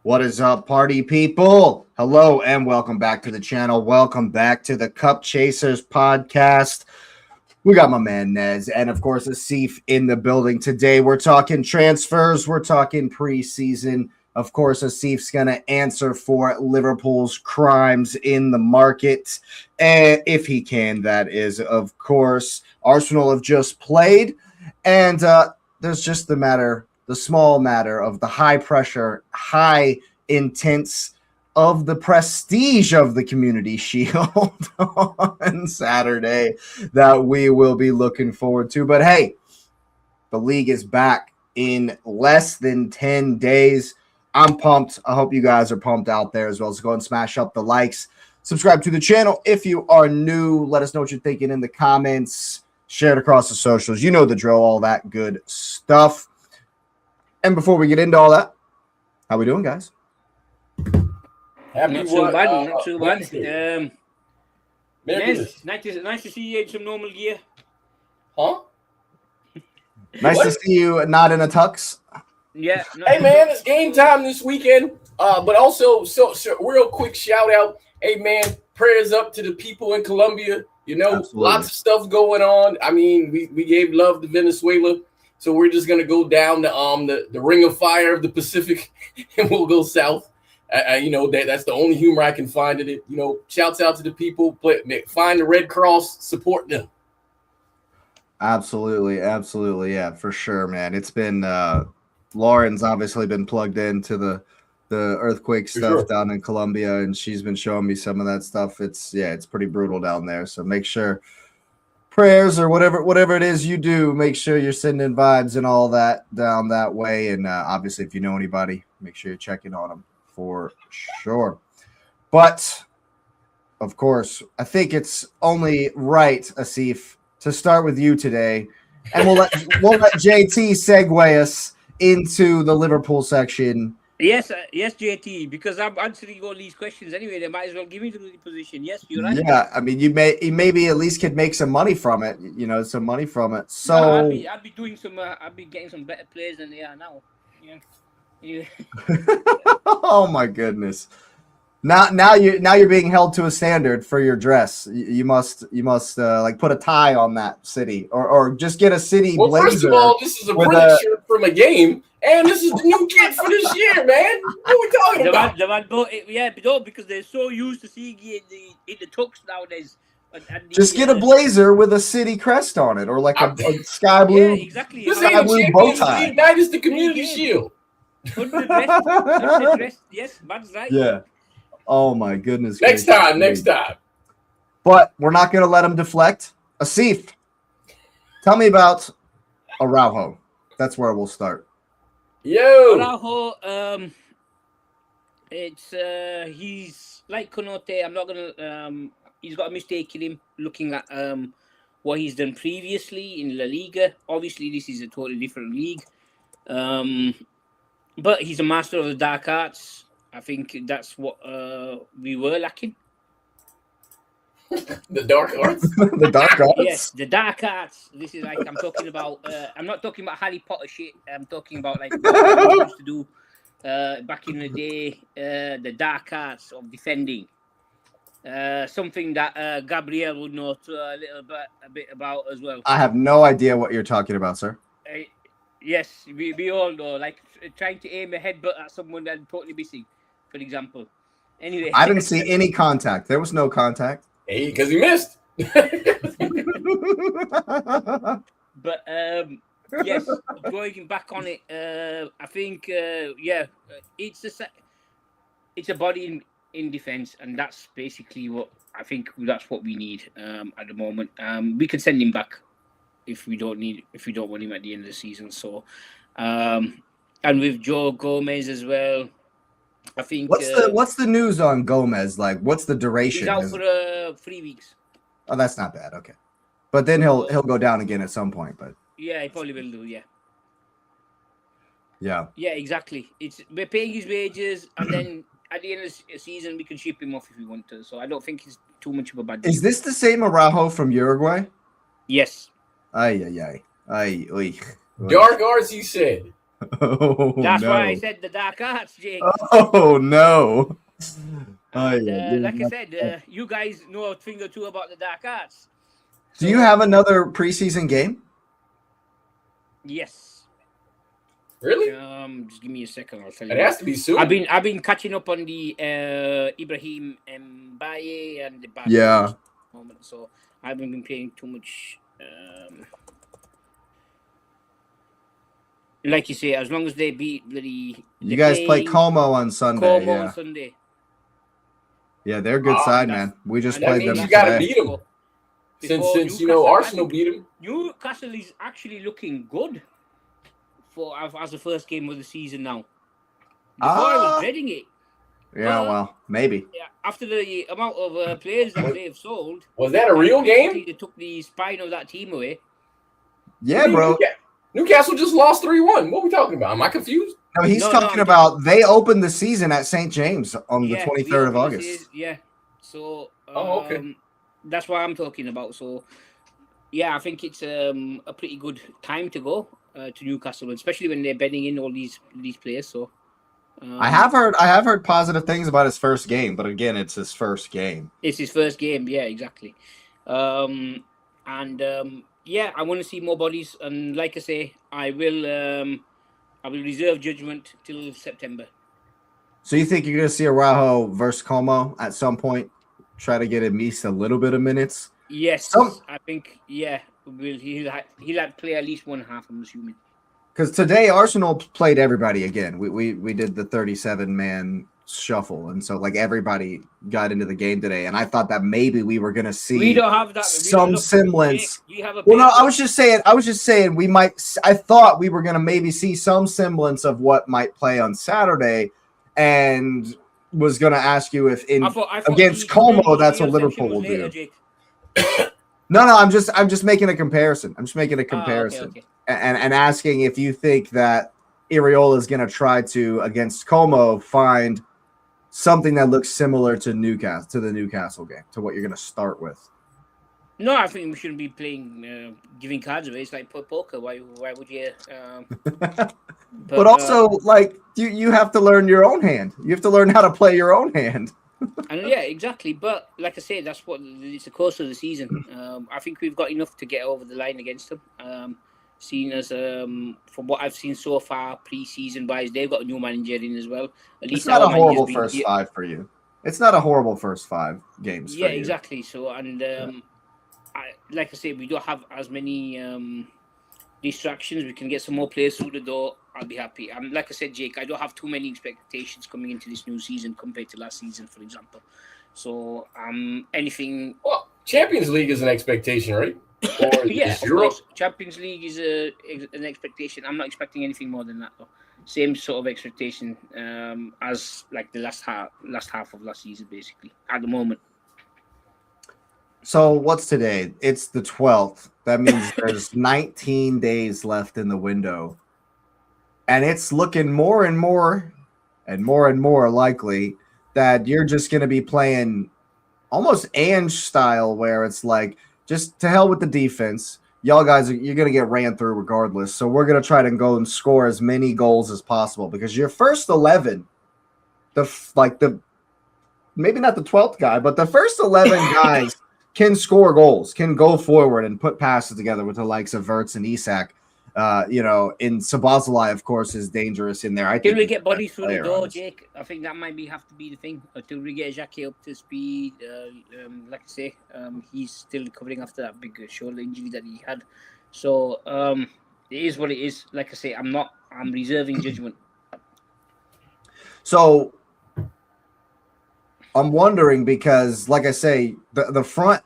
What is up, party people? Hello and welcome back to the channel. Welcome back to the Cup Chasers podcast. We got my man Nez and, of course, Asif in the building today. We're talking transfers. We're talking preseason. Of course, Asif's going to answer for Liverpool's crimes in the market. And if he can, that is, of course. Arsenal have just played. And there's just the small matter of the high pressure, high intense of the prestige of the Community Shield on Saturday that we will be looking forward to. But hey, the league is back in less than 10 days. I'm pumped. I hope you guys are pumped out there as well. So go and smash up the likes. Subscribe to the channel if you are new. Let us know what you're thinking in the comments. Share it across the socials. You know the drill, all that good stuff. And before we get into all that, how we doing, guys? Not too bad. Nice to see you in some normal gear. Huh? Nice to see you not in a tux. Yeah. Hey, man, it's game time this weekend. But also, so real quick shout out. Hey, man, prayers up to the people in Colombia. You know, Absolutely. Lots of stuff going on. I mean, we gave love to Venezuela. So we're just going to go down the ring of fire of the Pacific and we'll go south. You know, that's the only humor I can find in it. You know, shouts out to the people. Find the Red Cross, support them. Absolutely. Yeah, for sure, man. It's been Lauren's obviously been plugged into the earthquake stuff down in Colombia, and she's been showing me some of that stuff. It's pretty brutal down there. So make sure prayers or whatever it is you do, make sure you're sending vibes and all that down that way. And obviously, if you know anybody, make sure you're checking on them for sure. But of course, I think it's only right, Asif, to start with you today, and we'll let JT segue us into the Liverpool section. Yes, JT, because I'm answering all these questions anyway. They might as well give me the position. Yes, you're right. Yeah, I mean, you maybe at least could make some money from it. You know, some money from it. So no, I'd be doing some. I'd be getting some better players than they are now. Yeah. Oh my goodness! Now you're being held to a standard for your dress. You must like put a tie on that city, or just get a city blazer. Well, first of all, this is a printed shirt from a game. And this is the new kit for this year, man. What are we talking about? The man bought it, yeah, but no, because they're so used to seeing it in the tux nowadays. Just get a blazer with a city crest on it, or like a sky blue. Yeah, exactly. This ain't a Champions League night. It's the Community Shield. Yes, man's right. Yeah. Oh my goodness. Next time. But we're not going to let him deflect. Asif, tell me about Araujo. That's where we'll start. Yo, Araujo, he's like Konote. I'm not gonna. He's got a mistake in him. Looking at what he's done previously in La Liga. Obviously, this is a totally different league. But he's a master of the dark arts. I think that's what we were lacking. The dark arts. The dark arts. Yes, the dark arts. This is like I'm talking about. I'm not talking about Harry Potter shit. I'm talking about like what we used to do back in the day. The dark arts of defending. Something that Gabriel would know a bit about as well. I have no idea what you're talking about, sir. Yes, we all know. Like trying to aim a headbutt at someone and totally missing, for example. Anyway, I didn't see any contact. There was no contact. Hey, because he missed. But yes, going back on it, I think it's a body in defense, and that's basically what I think. That's what we need at the moment. We can send him back if we don't want him at the end of the season. So, and with Joe Gomez as well. I think what's the news on Gomez? Like, what's the duration? He's out for 3 weeks. Oh, that's not bad. Okay, but then he'll go down again at some point. But yeah, he probably will do. Yeah, exactly. We're paying his wages, and then at the end of the season we can ship him off if we want to. So I don't think it's too much of a bad deal. Is this the same Araujo from Uruguay? Yes. Ay. Dark arts, he said. Oh, That's no. why I said the dark arts, Jake. Oh, no. And, like I said, you guys know a thing or two about the dark arts. Do you have another preseason game? Yes. Really? Just give me a second. I'll tell you. It has to be soon. I've been catching up on the Ibrahim Mbaye and the Barcelona Yeah. moment, so I haven't been playing too much. Like you say, as long as they beat You guys play Como on Sunday. On Sunday. Yeah, they're a good side, man. We just that played means them you got to today. beat them. Since you know Arsenal beat them. Newcastle is actually looking good for as the first game of the season now. Before I was dreading it. Yeah, well, maybe. Yeah, after the amount of players that they've sold. Was that a real game? They took the spine of that team away. Yeah, bro. Newcastle just lost 3-1. What are we talking about? Am I confused? No, he's talking about they opened the season at St. James on the 23rd of August. So, okay. That's what I'm talking about. So, yeah, I think it's a pretty good time to go to Newcastle, especially when they're betting in all these players. So, I have heard positive things about his first game, but again, it's his first game. It's his first game, yeah, exactly. Yeah, I want to see more bodies, and like I say, I will reserve judgment till September. So you think you're gonna see Araujo versus Como at some point? Try to get at least a little bit of minutes. Yes, I think. Yeah, he'll play at least one half. I'm assuming. Because today Arsenal played everybody again. We did the 37-man shuffle, and so like everybody got into the game today. And I thought that maybe we were gonna see we don't have that some semblance. No, I was just saying we might. I thought we were gonna maybe see some semblance of what might play on Saturday, and was gonna ask you if against Como that's what Liverpool will do. No, I'm just making a comparison. I'm just making a comparison. Okay. And asking if you think that Iraola is going to try to, against Como, find something that looks similar to the Newcastle game, to what you're going to start with. No, I think we shouldn't be playing, giving cards away. It's like poker. Why would you? But also, like, you have to learn your own hand. You have to learn how to play your own hand. And yeah, exactly. But like I say, that's what it's the course of the season. I think we've got enough to get over the line against them. Seen as from what I've seen so far, pre-season wise, they've got a new manager in as well. At least it's not a horrible first five for you. It's not a horrible first 5 games. Yeah, exactly. So like I say, we don't have as many distractions. We can get some more players through the door. I'll be happy. Like I said, Jake, I don't have too many expectations coming into this new season compared to last season, for example. So anything. Well, Champions League is an expectation, right? Yeah, of course. Champions League is an expectation. I'm not expecting anything more than that, though. Same sort of expectation as like the last half of last season, basically, at the moment. So what's today? It's the 12th. That means there's 19 days left in the window. And it's looking more and more likely that you're just going to be playing almost Ange style, where it's like, just to hell with the defense. Y'all guys, you're going to get ran through regardless. So we're going to try to go and score as many goals as possible, because your first 11, maybe not the 12th guy, but the first 11 guys can score goals, can go forward and put passes together with the likes of Wirtz and Isak. In Szoboszlai, of course, is dangerous in there. Until we get bodies through the door, Jake, I think that might have to be the thing. Until we get Xhaka up to speed, like I say, he's still recovering after that big shoulder injury that he had. So it is what it is. Like I say, I'm reserving judgment. So I'm wondering, because, like I say, the front.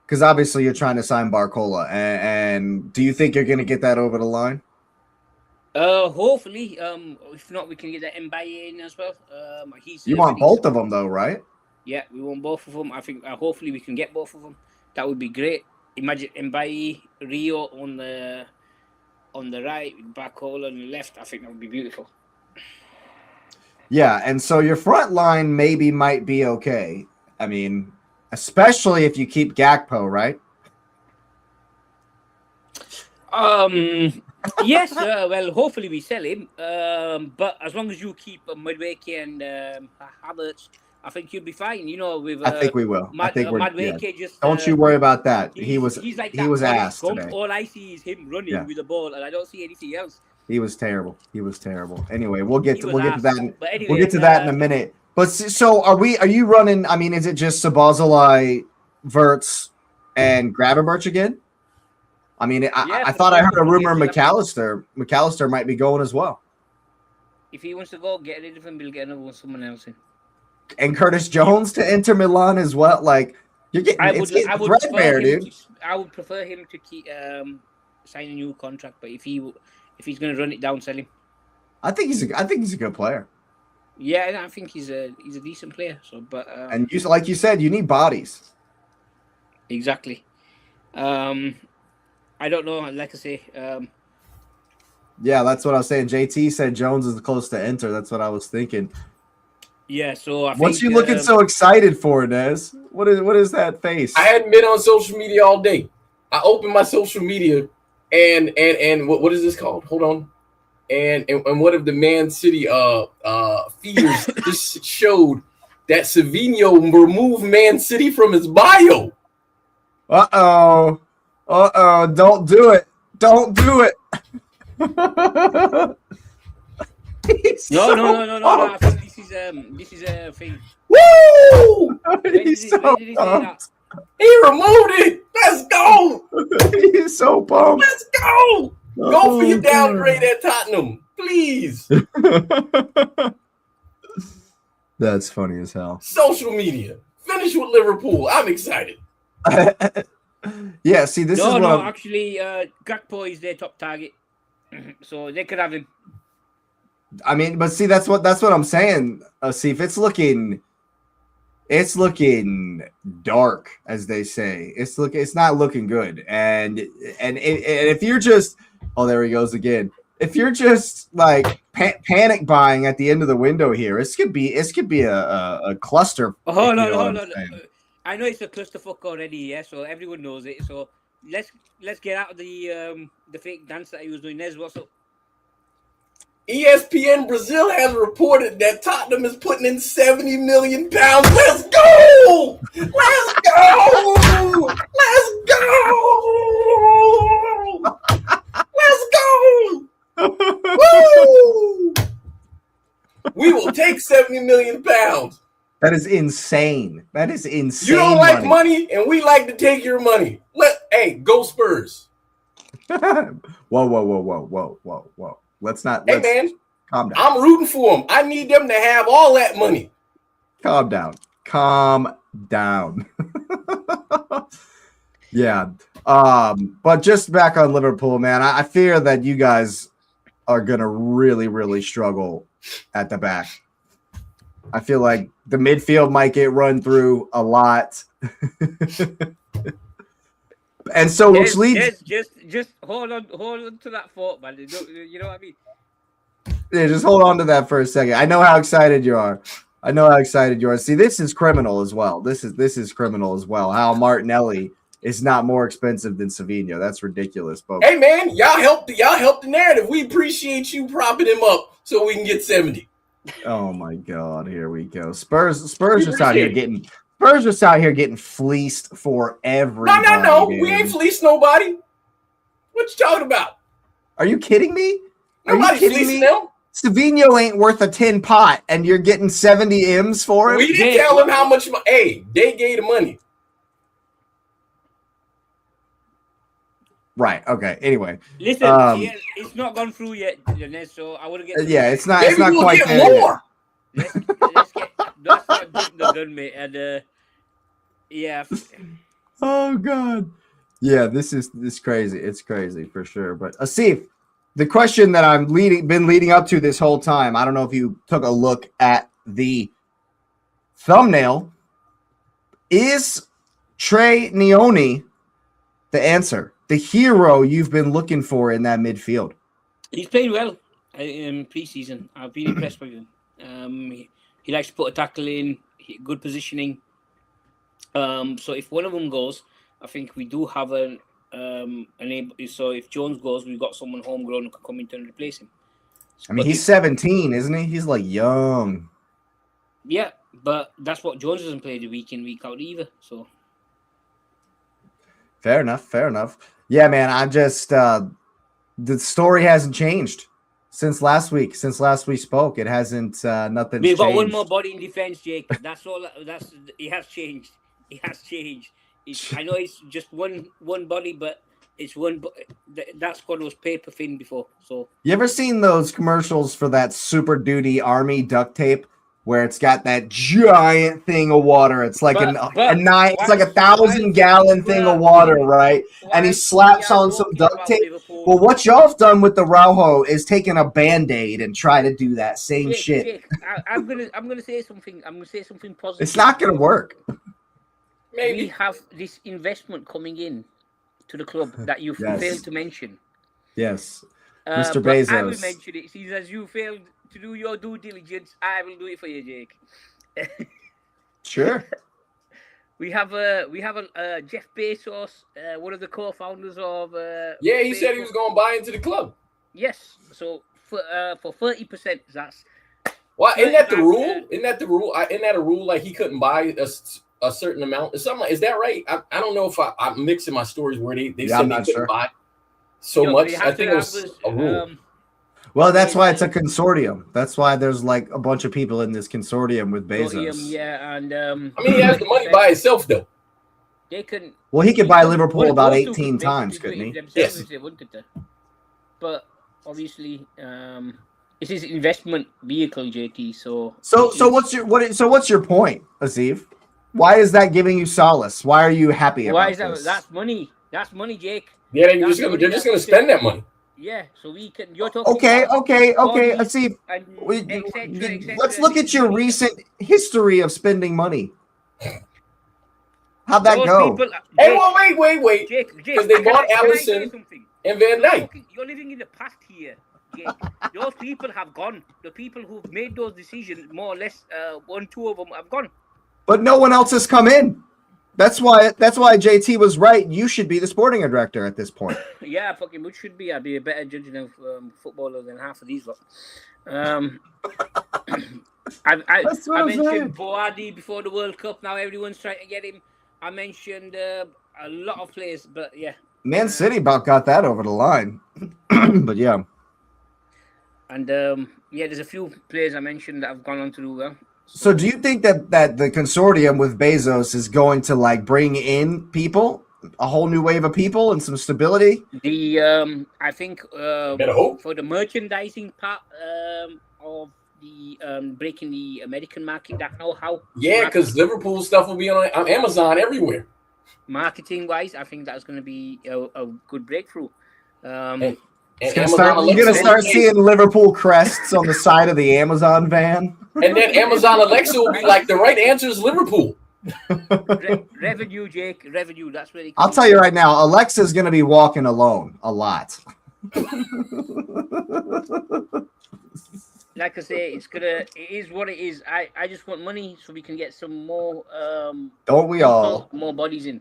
Because obviously you're trying to sign Barcola, and do you think you're going to get that over the line? Hopefully. If not, we can get that Mbaye in as well. You want both of them, though, right? Yeah, we want both of them. I think hopefully we can get both of them. That would be great. Imagine Mbaye, Rio on the right, Barcola on the left. I think that would be beautiful. Yeah, and so your front line might be okay. I mean, especially if you keep Gakpo, right? Yes. Well, hopefully we sell him. But as long as you keep Madueke and Havertz, I think you'll be fine. You know, with I think we will. I think we're. Yeah. Madueke just. Don't you worry about that. He's like he that was Forrest ass Gump. today. All I see is him running with the ball, and I don't see anything else. He was terrible. He was terrible. Anyway, we'll get to ass. that. But anyway, we'll get to that in a minute. But so are you running? I mean, is it just Sabazalai, Verts, and Gravenberch again? I mean, I thought I heard a rumor McAllister might be going as well. If he wants to go, get rid of him. We'll get someone else in. And Curtis Jones to Inter Milan as well. Like you're getting, I would prefer him to keep sign a new contract. But if he's going to run it down, sell him. I think he's a good player. Yeah, I think he's a decent player. So, but and like you said, you need bodies. Exactly. I don't know. Like I say, yeah, that's what I was saying. JT said Jones is close to Inter. That's what I was thinking. Yeah. So what's you looking so excited for, Nez? What is that face? I hadn't been on social media all day. I opened my social media, and what is this called? Hold on. And one of the Man City feeders just showed that Savinho removed Man City from his bio. Uh-oh. Don't do it. Don't do it. No. I think this is a thing. Woo! He's so pumped. He removed it. Let's go. He's so pumped. Let's go. Go for your downgrade at Tottenham, please. That's funny as hell. Social media. Finish with Liverpool. I'm excited. Yeah, see, actually, Gakpo is their top target, so they could have him. I mean, but see, that's what I'm saying. Asif, it's looking dark, as they say. It's not looking good, and if you're just, oh, there he goes again. If you're just like panic buying at the end of the window here, it could be a cluster. Hold on. I know it's a clusterfuck already, yeah. So everyone knows it. So let's get out of the fake dance that he was doing. Nez, what's up? ESPN Brazil has reported that Tottenham is putting in £70 million. Let's go! Let's go! Let's go! Let's go! Woo! We will take £70 million. That is insane. You don't like money, and we like to take your money. Hey, go Spurs. Whoa. Let's man, calm down. I'm rooting for them. I need them to have all that money. Calm down. Yeah. But just back on Liverpool, man, I fear that you guys are gonna really, really struggle at the back. I feel like the midfield might get run through a lot. And so which leads just hold on to that thought, man. You know what I mean? Yeah, just hold on to that for a second. I know how excited you are. See, this is criminal as well. This is criminal as well. How Martinelli is not more expensive than Savinho. That's ridiculous. But hey man, y'all help the narrative. We appreciate you propping him up so we can get 70. Oh my God, here we go. Spurs just out here getting fleeced for everybody. No. We ain't fleeced nobody. What you talking about? Are you kidding me? Nobody's fleecing them. Savinho ain't worth a tin pot, and you're getting 70 M's for him? We didn't tell him how much. Hey, they gave the money. Right. Okay. Anyway, listen, it's not gone through yet, so I want to get. Yeah, it's not. Maybe it's not we'll quite get there. More. Let's get. That's not the gun, mate. And yeah. Oh God. Yeah, this is crazy. It's crazy for sure. But Asif, the question that I'm been leading up to this whole time. I don't know if you took a look at the thumbnail. Is Trey Nioni the answer? The hero you've been looking for in that midfield? He's played well in preseason. I've been impressed with him. He likes to put a tackle in, good positioning. So if one of them goes, I think we do have a So if Jones goes, we've got someone homegrown who can come in and replace him. I mean, he's 17, isn't he? He's like young. Yeah, but that's what Jones doesn't play the week in, week out either. So fair enough. Yeah, man. I'm just the story hasn't changed since last week. Since last we spoke, it hasn't. Nothing's we've got changed. one more body in defense, Jake. That's all. It has changed. I know it's just one body, but it's one. That squad was paper thin before. So you ever seen those commercials for that Super Duty Army duct tape where it's got that giant thing of water? It's like it's like 1,000-gallon thing of water, right? And he slaps on some duct tape. Liverpool. Well, what y'all have done with the Rauho is taking a Band-Aid and try to do that same shit. Jake, I'm gonna say something. I'm gonna say something positive. It's not gonna work. Maybe we have this investment coming in to the club that you failed to mention. Yes, Mr. Bezos. I will mention it. Since as you failed to do your due diligence, I will do it for you, Jake. Sure. We have Jeff Bezos, one of the co-founders of. Yeah, he said he was going to buy into the club. Yes, so for 30%, that's. Well, isn't that the rule? Isn't that a rule? Like he couldn't buy a certain amount. Is that right? I don't know if I'm mixing my stories where they said they couldn't buy so much. I think it was a rule. Well, that's why it's a consortium. That's why there's like a bunch of people in this consortium with Bezos. Yeah, and I mean, he has the money by itself, though. They couldn't. Well, he could buy Liverpool about 18 times, couldn't he? Yes. If they wanted to. But obviously, it's his investment vehicle, JT. So what's your point, Asif? Why is that giving you solace? Why are you happy about this? Why is that? That's money. That's money, Jake. Yeah, they're just gonna spend that money. Yeah, so we can. You're talking. Okay. Asif, let's look at your recent history of spending money. How'd that go? Wait. Jake, because they bought Allison and Van Dijk. You're living in the past here, Jake. Those people have gone. The people who've made those decisions, more or less, 1-2 of them have gone. But no one else has come in. That's why JT was right. You should be the sporting director at this point. Yeah, I fucking would should be. I'd be a better judge of footballer than half of these lot. I mentioned Boadi before the World Cup. Now everyone's trying to get him. I mentioned a lot of players, but yeah. Man City about got that over the line. But yeah. And there's a few players I mentioned that have gone on to do well. So do you think that the consortium with Bezos is going to like bring in people, a whole new wave of people and some stability? I think for the merchandising part of the breaking the American market, that know-how. Yeah, because Liverpool stuff will be on Amazon everywhere. Marketing wise, I think that's going to be a good breakthrough. You're gonna start seeing Liverpool crests on the side of the Amazon van. And then Amazon Alexa will be like, the right answer is Liverpool. Revenue, Jake. Revenue. That's where I'll tell you right now, Alexa's gonna be walking alone a lot. Like I say, it is what it is. I just want money so we can get some more don't we all? More bodies in.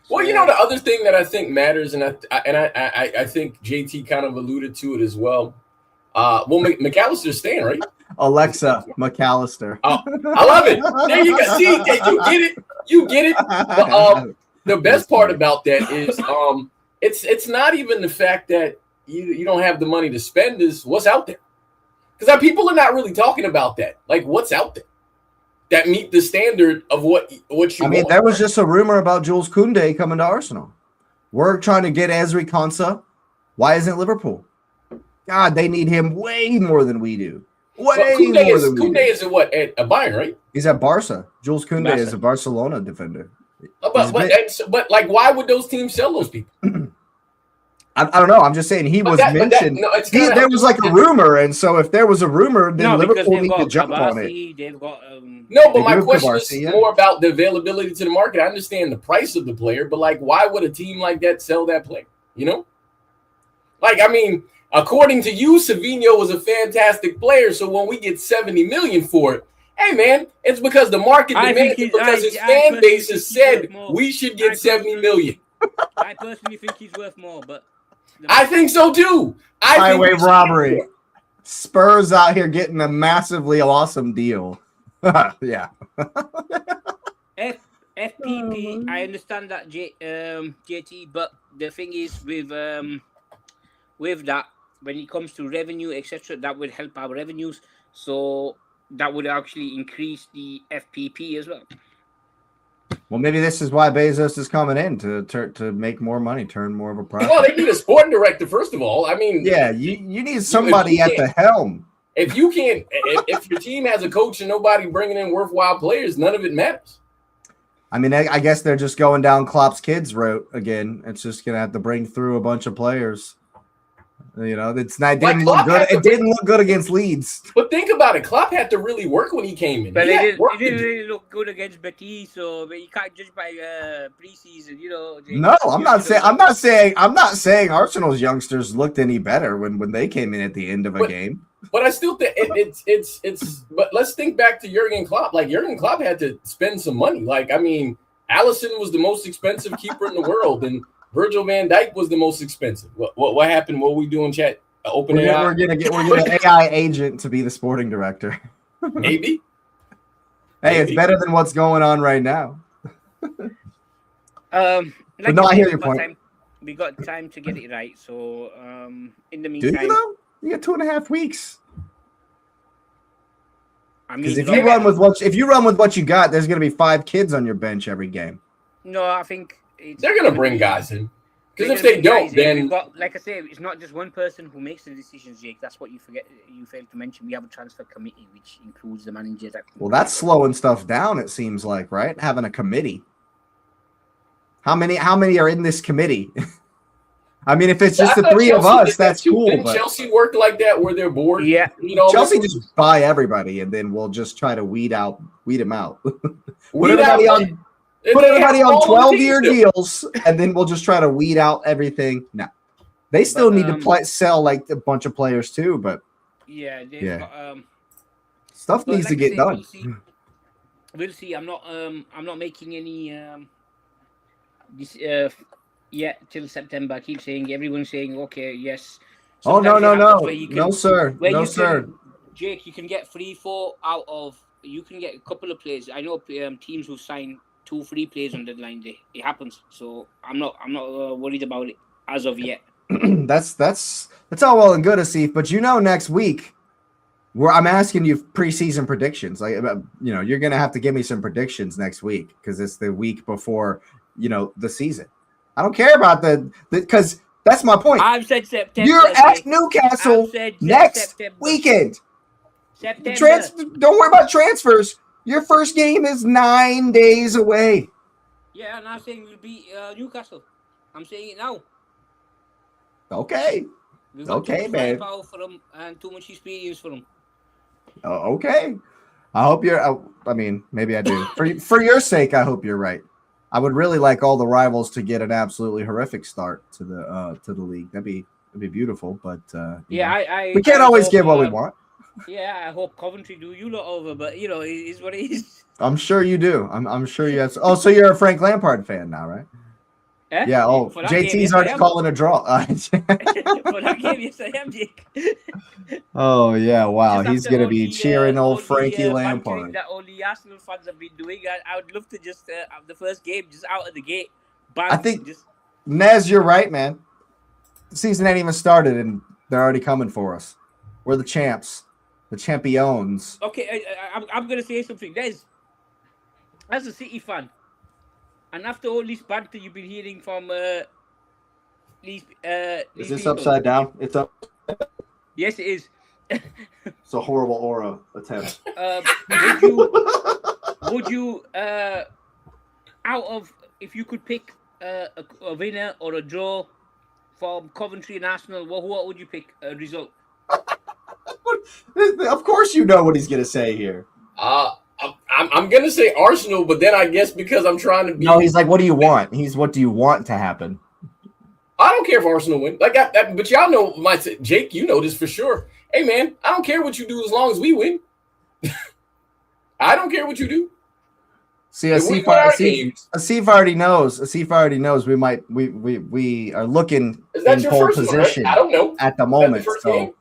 Well, you know, the other thing that I think matters, and I think JT kind of alluded to it as well. McAllister's staying, right? Alexa McAllister. Oh, I love it. There you go. See, you get it. But, the best part about that is it's not even the fact that you don't have the money to spend, is what's out there. Because people are not really talking about that. Like, what's out there that meet the standard of what you want. There was just a rumor about Jules Koundé coming to Arsenal. We're trying to get Ezri Konsa. Why isn't Liverpool? God, they need him way more than we do. Koundé is what, at Bayern, right? He's at Barca. Jules Koundé is a Barcelona defender. But like, why would those teams sell those people? I don't know. I'm just saying he was mentioned. There was like a rumor, and so if there was a rumor, then Liverpool need to jump on it. They've got, but my question is more about the availability to the market. I understand the price of the player, but like, why would a team like that sell that player? You know, like, I mean, according to you, Savinho was a fantastic player. So when we get $70 million for it, hey man, it's because the market demands it, because his fan base has said we should get $70 million. I personally think he's worth more, but I think so too. Highway robbery. Spurs out here getting a massively awesome deal. Yeah. FPP, I understand that, JT, but the thing is with that, when it comes to revenue, etc., that would help our revenues. So that would actually increase the FPP as well. Well, maybe this is why Bezos is coming in to make more money, turn more of a profit. Well, they need a sporting director, first of all. I mean, yeah, you need somebody at the helm. If you can't, if your team has a coach and nobody bringing in worthwhile players, none of it matters. I mean, I guess they're just going down Klopp's kids route again. It's just gonna have to bring through a bunch of players. You know, it didn't look good. It didn't look good against Leeds. But think about it. Klopp had to really work when he came in. But it didn't really look good against Betis, so you can't judge by preseason. You know. No, I'm not saying Arsenal's youngsters looked any better when they came in at the end of a game. But I still think it's. But let's think back to Jurgen Klopp. Like Jurgen Klopp had to spend some money. Like I mean, Alisson was the most expensive keeper in the world, and Virgil van Dijk was the most expensive. What happened? What we doing, chat? We're gonna get an AI agent to be the sporting director. Maybe. Hey, it's better than what's going on right now. Like no, I hear your point. We got time to get it right. So in the meantime, do you know? You got 2.5 weeks. I mean, because if you run with what you got, there's going to be 5 kids on your bench every game. No, I think they're going to bring guys in. Because if they don't, then like I say, it's not just one person who makes the decisions, Jake. That's what you forget. You failed to mention. We have a transfer committee, which includes the manager. Well, that's slowing stuff down. It seems like, right? Having a committee. How many are in this committee? I mean, if it's just the 3 of us, that's cool. Didn't Chelsea work like that where they're bored? Yeah. Chelsea just buy everybody, and then we'll just try to weed them out. Put everybody on 12-year deals, and then we'll just try to weed out everything. No. They still need to sell like a bunch of players too, but stuff needs to get done. We'll see. I'm not making any till September. I keep saying everyone's saying okay, yes. Sometimes no, sir. Jake, you can get 3-4 out of. You can get a couple of players. I know teams who sign 2-3 players on the deadline day. It happens. So I'm not worried about it as of yet. That's all well and good, Asif. But next week, I'm asking you preseason predictions. Like you're gonna have to give me some predictions next week because it's the week before the season. I don't care about because that's my point. I've said September. You're at Newcastle next weekend. September. Don't worry about transfers. Your first game is 9 days away. Yeah, and I'm saying we'll beat Newcastle. I'm saying it now. Okay. We've got too much power for them and too much experience for them. Okay. I hope you're. I mean, maybe I do. For your sake, I hope you're right. I would really like all the rivals to get an absolutely horrific start to the league. That'd be beautiful, but we can't always get what we want. Yeah, I hope Coventry do you lot over, but it is what it is. I'm sure you do. I'm sure you have. Oh, so you're a Frank Lampard fan now, right? Eh? Yeah. Oh, JT's already calling a draw. For that game, yes, I am, Jake. Oh yeah! Wow, he's gonna be cheering old Frankie Lampard. That all the Arsenal fans have been doing. I would love to just have the first game just out of the gate. I think Nez, you're right, man. The season ain't even started, and they're already coming for us. We're the champs, the champions. Okay, I'm gonna say something. Nez, as a City fan, and after all this banter you've been hearing from these is this people, upside down? It's up. Yes, it is. It's a horrible aura attempt. Would you out of if you could pick a winner or a draw from Coventry and Arsenal, what would you pick a result? Of course, you know what he's gonna say here. I'm gonna say Arsenal, but then I guess because I'm trying to be. No, he's like, what do you want? What do you want to happen? I don't care if Arsenal win. Like that, but y'all know Jake, you know this for sure. Hey man, I don't care what you do as long as we win. I don't care what you do. See, If we win our games, Asif already knows. Asif already knows we are looking is that in your pole first one, right? position I don't know. at the Is that the moment. first So game?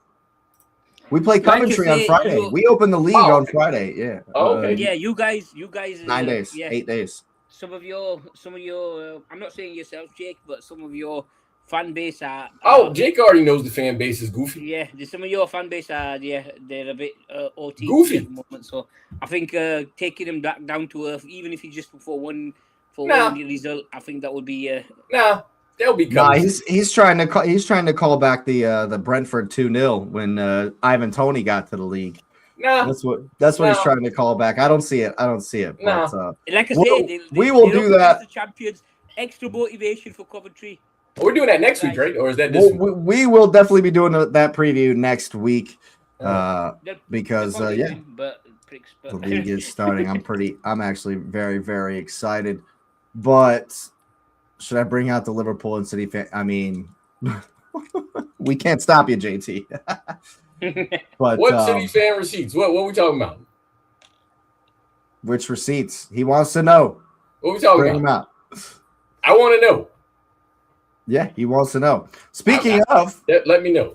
we play Like I Coventry on say, Friday. you- We open the league Wow. on Friday. Yeah. Oh, okay. Yeah, you guys. 9 days, Yeah, 8 days. some of your. I'm not saying yourself, Jake, but some of your fan base are. Oh, Jake already knows the fan base is goofy. Yeah, some of your fan base are. Yeah, they're a bit OT Goofy. at the moment. So I think taking them back down to earth, even if it's just for one Nah. result, I think that would be. Nah, they'll be Nah, coming. he's trying to call back the Brentford 2-0 when Ivan Toney got to the league. Nah, That's what he's trying to call back. I don't see it. Nah. But, Like I we'll- said, we will they're do up that. against the champions. Extra motivation for Coventry. we're doing that next week, right? Or is that this week? We will definitely be doing that preview next week. Oh. Because They'll probably yeah, win, but the league is starting. I'm actually very, very excited. But should I bring out the Liverpool and City fan? I mean, we can't stop you, JT. But What City fan receipts? What we talking about? which receipts? He wants to know. What we talking Bring him about? out. I want to know. Yeah, he wants to know. Speaking of, Let me know.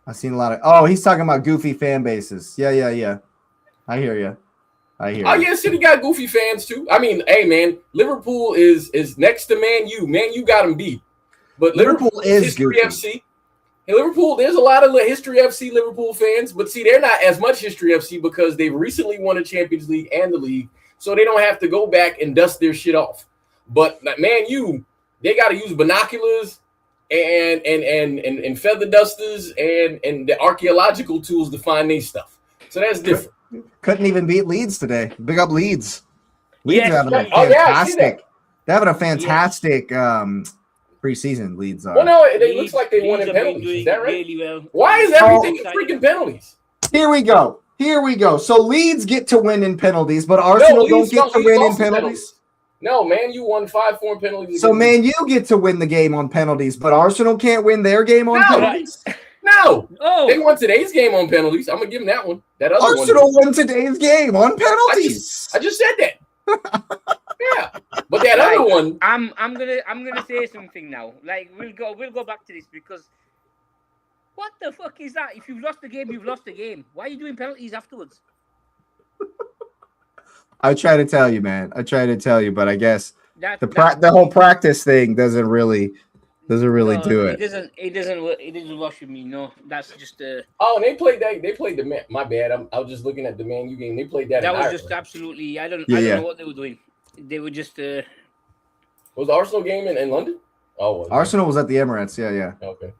I've seen a lot of. Oh, he's talking about goofy fan bases. Yeah. I hear you. Oh yeah, City got goofy fans too. I mean, hey man, Liverpool is next to Man U. Man U got them beat, but Liverpool is History goofy. FC. And Liverpool, there's a lot of History FC Liverpool fans, but see, they're not as much History FC because they've recently won a Champions League and the league, so they don't have to go back and dust their shit off. But Man U, they got to use binoculars and feather dusters and the archaeological tools to find their stuff. So that's different. Couldn't even beat Leeds today. Big up Leeds. Yes. Leeds having a Oh, yeah, I see fantastic. that. They're having a fantastic preseason. Leeds are. Well, no, it looks like they won in Leeds have been penalties. doing Is that right? really well. Why is everything in freaking penalties? Here we go. So Leeds get to win in penalties, but Arsenal don't get to win in penalties. No, man, you won 5-4 penalties. So Man U get to win the game on penalties, but Arsenal can't win their game on penalties. No. Oh, They won today's game on penalties. I'm gonna give them that one. That other Arsenal one. won today's game on penalties. I just said that. Yeah, but that other one. I'm gonna say something now. Like we'll go back to this because what the fuck is that? If you've lost the game, you've lost the game. Why are you doing penalties afterwards? I try to tell you, man. But I guess That the whole practice thing doesn't really do it. It doesn't rush with me. No, that's just Oh, and they played that. They played the Man. My bad. I was just looking at the Man U game. They played that. that in was Ireland. just absolutely. I don't Yeah. know what they were doing. They were just Was the Arsenal game in London? Oh, was it? Arsenal was at the Emirates. Yeah. Okay.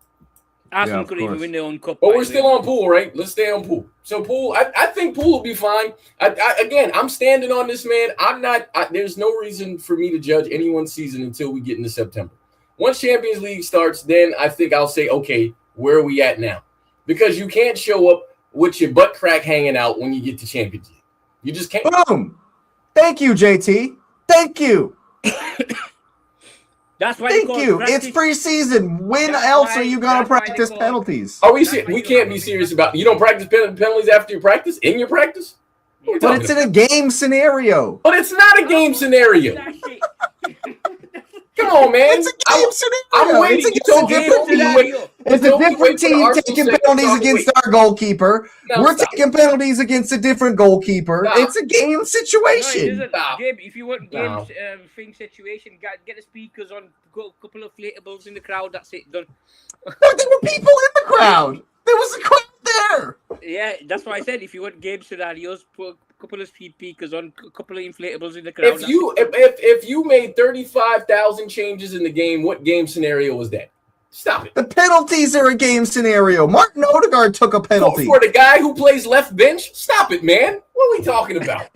Arsenal of couldn't even course. win their own cup. But by we're the still way. on Pool, right? Let's stay on Pool. So Pool, I think Pool will be fine. Again, I'm standing on this, man. There's no reason for me to judge anyone's season until we get into September. Once Champions League starts, then I think I'll say, okay, where are we at now? Because you can't show up with your butt crack hanging out when you get to Champions League. You just can't. Boom. Thank you, JT. Thank you. That's why. Thank you. It's preseason. When else are you going to practice penalties? Are we we can't be serious about you don't practice penalties after your practice? In your practice? But it's in a game scenario. But it's not a game scenario. Come on, man. It's a game scenario. I'm waiting. It's a different team taking penalties against our goalkeeper. We're taking penalties against a different goalkeeper. Stop. It's a game situation. Gabe, if you want game thing situation, get the speakers on, got a couple of inflatables in the crowd. That's it. Done. There were people in the crowd. There was a crowd there. Yeah, that's why I said if you want game scenarios, put a couple of speakers on, a couple of inflatables in the crowd. If you made 35,000 changes in the game, what game scenario was that? Stop it. The penalties are a game scenario. Martin Odegaard took a penalty. For the guy who plays left bench? Stop it, man. What are we talking about?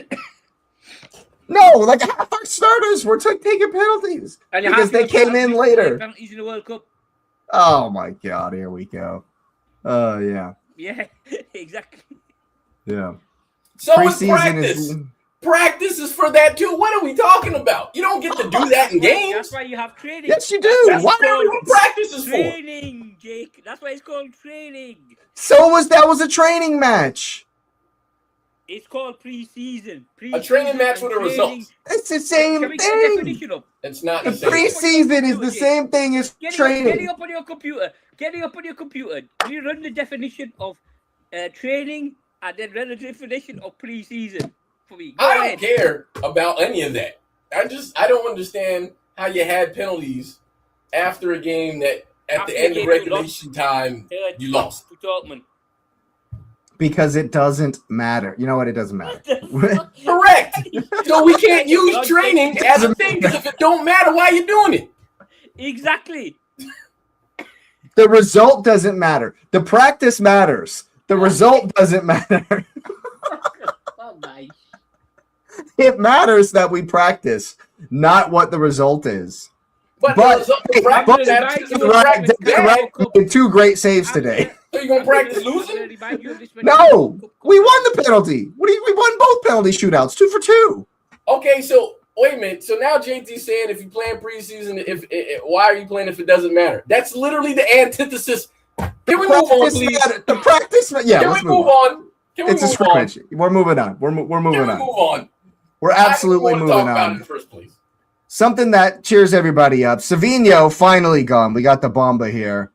No, like half our starters were taking penalties because they came in later. Penalties in the World Cup. Oh my God! Here we go. Yeah. Yeah, exactly. Yeah. So is practice. Practice is for that too. What are we talking about? You don't get to do that in games. That's why you have training. Yes, you do. That's what practice is for. Training, Jake. That's why it's called training. That was a training match. It's called preseason. A training match with a result. It's the same Can we get a thing. definition up? It's not The the same. preseason is the same thing as training. Get it up on your computer. Get it up on your computer. You run the definition of training and then run the definition of preseason for me. Go I ahead. don't care about any of that. I don't understand how you had penalties after a game that at After the a end game of you regulation time you lost. Because it doesn't matter. You know what? It doesn't matter. Correct. So we can't use training as a thing because if it don't matter, why are you doing it? Exactly. The result doesn't matter. The practice matters. The result doesn't matter. Oh my. It matters that we practice, not what the result is. But two great saves today. So you gonna practice losing? No, we won the penalty. We won both penalty shootouts, 2 for 2. Okay, so wait a minute. So now JT's saying if you playing preseason, if why are you playing if it doesn't matter? That's literally the antithesis. Can we move on, please? The practice, yeah. Can we move on? It's a scrimmage. We're moving on. We're moving on. Can we move on? We're absolutely moving on. In the first place. Something that cheers everybody up. Savinho finally gone. We got the Bomba here.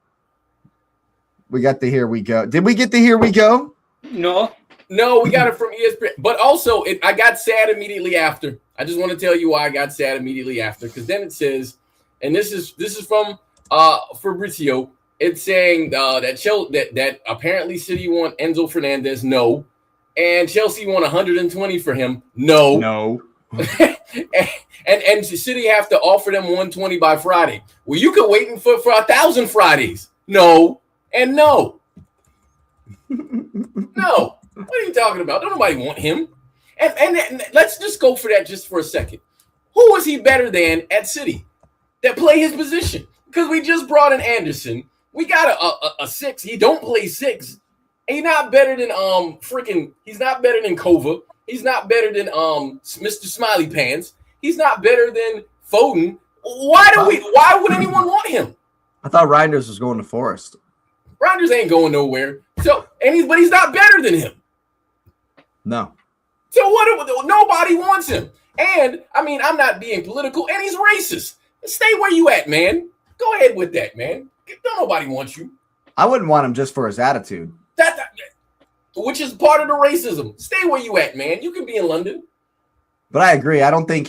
We got the Here We Go. Did we get the Here We Go? No, we got it from ESPN. But also, I got sad immediately after. I just want to tell you why I got sad immediately after. Because then it says, and this is from Fabrizio. It's saying that apparently City want Enzo Fernandez. No. And Chelsea want 120 for him. No. and City have to offer them 120 by Friday. Well, you could wait for 1,000 Fridays. No. And no. No. What are you talking about? Don't nobody want him. And let's just go for that just for a second. Who is he better than at City that play his position? Because we just brought in Anderson. We got a 6. He don't play 6. He's not better than he's not better than Kova. He's not better than Mr. Smiley Pants. He's not better than Foden. Why would anyone want him? I thought Reinders was going to Forest. Reinders ain't going nowhere. So but he's not better than him. No. So what? Nobody wants him. And I mean, I'm not being political. And he's racist. Stay where you at, man. Go ahead with that, man. Don't nobody want you. I wouldn't want him just for his attitude. Which is part of the racism. Stay where you at, man. You can be in London. But I agree. I don't think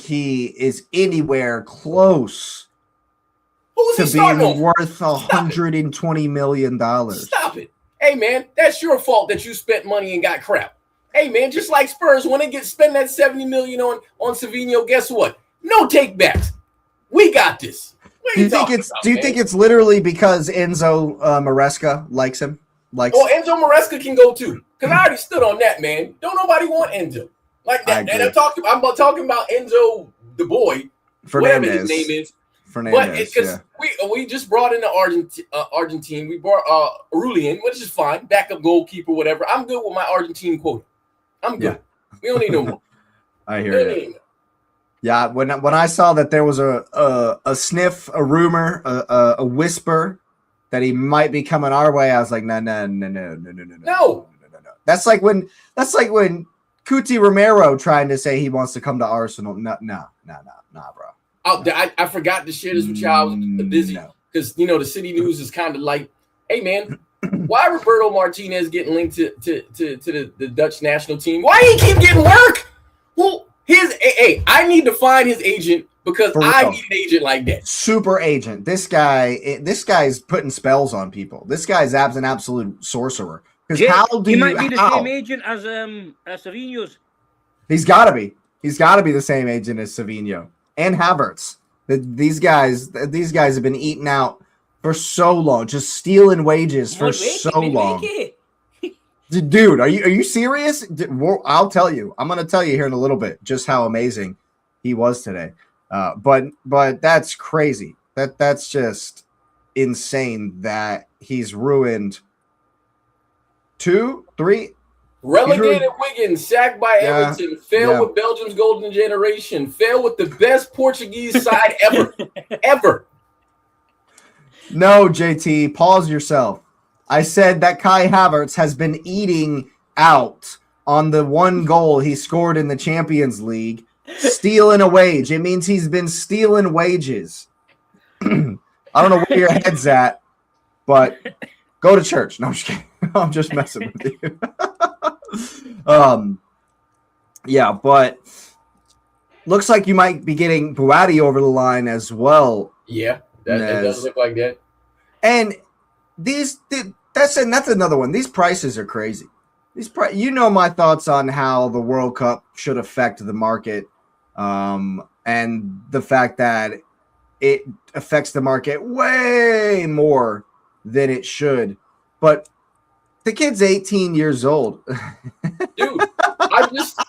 he is anywhere close to being worth $120 million. Stop it. Hey, man, that's your fault that you spent money and got crap. Hey, man, just like Spurs, when they spend that $70 million on Savinho, guess what? No takebacks. We got this. Do you think it's literally because Enzo Maresca likes him? Enzo Maresca can go too. Because I already stood on that, man. Don't nobody want Enzo like that. And I'm talking about Enzo, the boy, Fernandez. Whatever his name is. Fernandez. But we just brought in the Argentine. We brought Aurelian, which is fine, backup goalkeeper, whatever. I'm good with my Argentine quota. I'm good. Yeah. We don't need no more. I hear you. Yeah, when I saw that there was a sniff, a rumor, a whisper that he might be coming our way, I was like, no. That's like when Cuti Romero trying to say he wants to come to Arsenal. No, bro. I forgot to share this with y'all. I was busy because the City News is kind of like, hey man, why Roberto Martinez getting linked to the Dutch national team? Why he keep getting work? Well, I need to find his agent because I need an agent like that. Super agent. This guy's putting spells on people. This guy's an absolute sorcerer. Because he might be the same agent as Savinho's. He's got to be. He's got to be the same agent as Savinho and Havertz. These guys have been eating out for so long, just stealing wages for so long. Dude, are you serious? I'll tell you. I'm going to tell you here in a little bit just how amazing he was today. But that's crazy. That's just insane that he's ruined 2, 3. Relegated Wigan, sacked by Everton, failed with Belgium's golden generation, failed with the best Portuguese side ever. No, JT, pause yourself. I said that Kai Havertz has been eating out on the one goal he scored in the Champions League, stealing a wage. It means he's been stealing wages. I don't know where your head's at, but go to church. No, I'm just kidding. I'm just messing with you. Yeah, but looks like you might be getting Buati over the line as well. Yeah, that does look like that. And that's another one. These prices are crazy. You know my thoughts on how the World Cup should affect the market, and the fact that it affects the market way more than it should. But the kid's 18 years old. Dude, I just...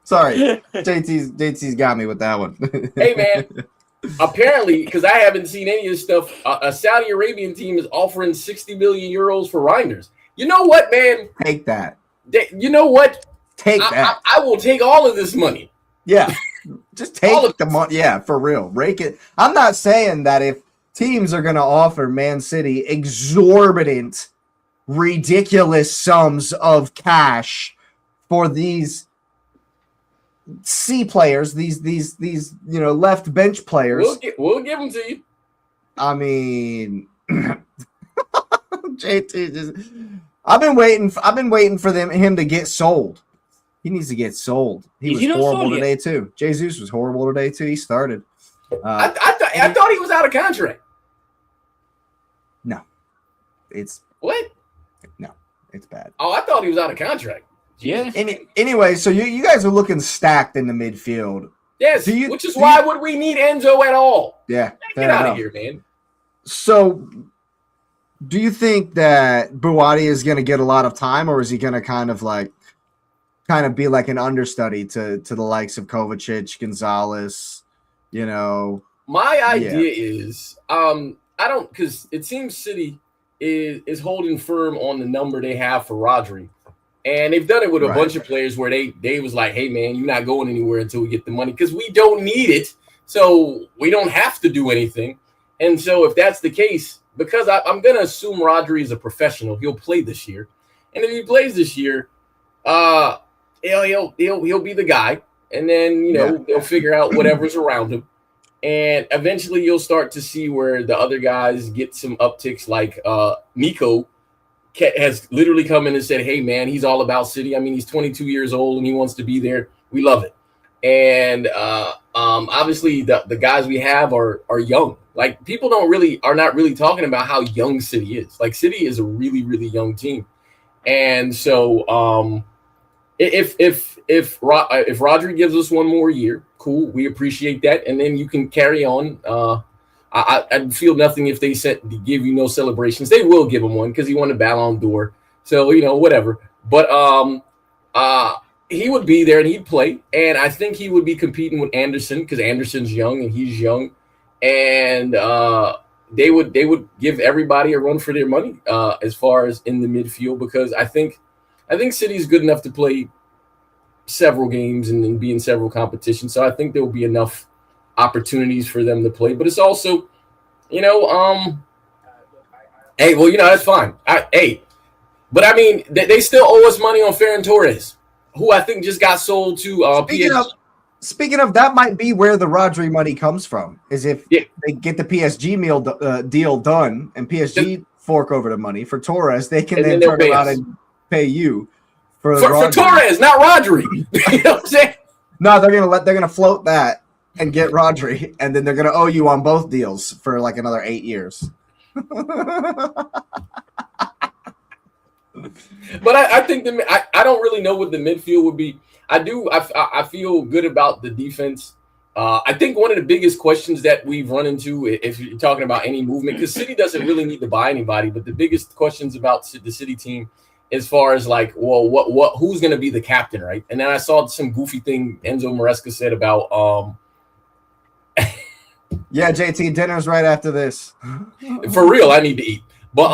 Sorry, JT's got me with that one. Hey, man. Apparently, because I haven't seen any of this stuff, a Saudi Arabian team is offering 60 million euros for Reinders. You know what, man? Take that. You know what? Take that. I will take all of this money. Yeah. Just take the money. Yeah, for real. Rake it. I'm not saying that if teams are going to offer Man City exorbitant, ridiculous sums of cash for these C players, these left bench players. We'll give them to you. I mean, JT just... I've been waiting for him to get sold. He needs to get sold. He was horrible today too. Jesus was horrible today too. He started. I thought he was out of contract. No, it's what? No, it's bad. Oh, I thought he was out of contract. Yeah. Anyway, so you guys are looking stacked in the midfield. Yes, which is why would we need Enzo at all? Yeah, get out of here, man. So, do you think that Buati is going to get a lot of time, or is he going to kind of be like an understudy to the likes of Kovacic, Gonzalez? My idea is, because it seems City is holding firm on the number they have for Rodri. And they've done it with a bunch of players where they was like, hey, man, you're not going anywhere until we get the money because we don't need it. So we don't have to do anything. And so if that's the case, because I'm going to assume Rodri is a professional, he'll play this year. And if he plays this year, he'll be the guy. And then, they'll figure out whatever's around him. And eventually you'll start to see where the other guys get some upticks like Nico has literally come in and said, hey, man, he's all about City. I mean, he's 22 years old and he wants to be there. We love it. And obviously the guys we have are young. Like people are not really talking about how young City is. Like City is a really, really young team. And so if Rodri gives us one more year, cool. We appreciate that. And then you can carry on. I'd feel nothing if they give you no celebrations. They will give him one because he won the Ballon d'Or. So, whatever. But he would be there and he'd play. And I think he would be competing with Anderson because Anderson's young and he's young. And they would give everybody a run for their money as far as in the midfield because I think City's good enough to play several games and be in several competitions. So I think there will be enough opportunities for them to play, but it's also, hey, well, that's fine. But I mean, they still owe us money on Ferran Torres, who I think just got sold to PSG. Speaking of, that might be where the Rodri money comes from, is if they get the PSG deal done and PSG fork over the money for Torres, they can then turn around and pay you for Torres, not Rodri. You know what I'm saying? No, they're gonna float that and get Rodri, and then they're going to owe you on both deals for like another 8 years. But I think I don't really know what the midfield would be. I feel good about the defense. I think one of the biggest questions that we've run into, if you're talking about any movement, because City doesn't really need to buy anybody, but the biggest questions about the City team as far as like, well, who's going to be the captain, right? And then I saw some goofy thing Enzo Maresca said about yeah, JT, dinner's right after this. For real, I need to eat. But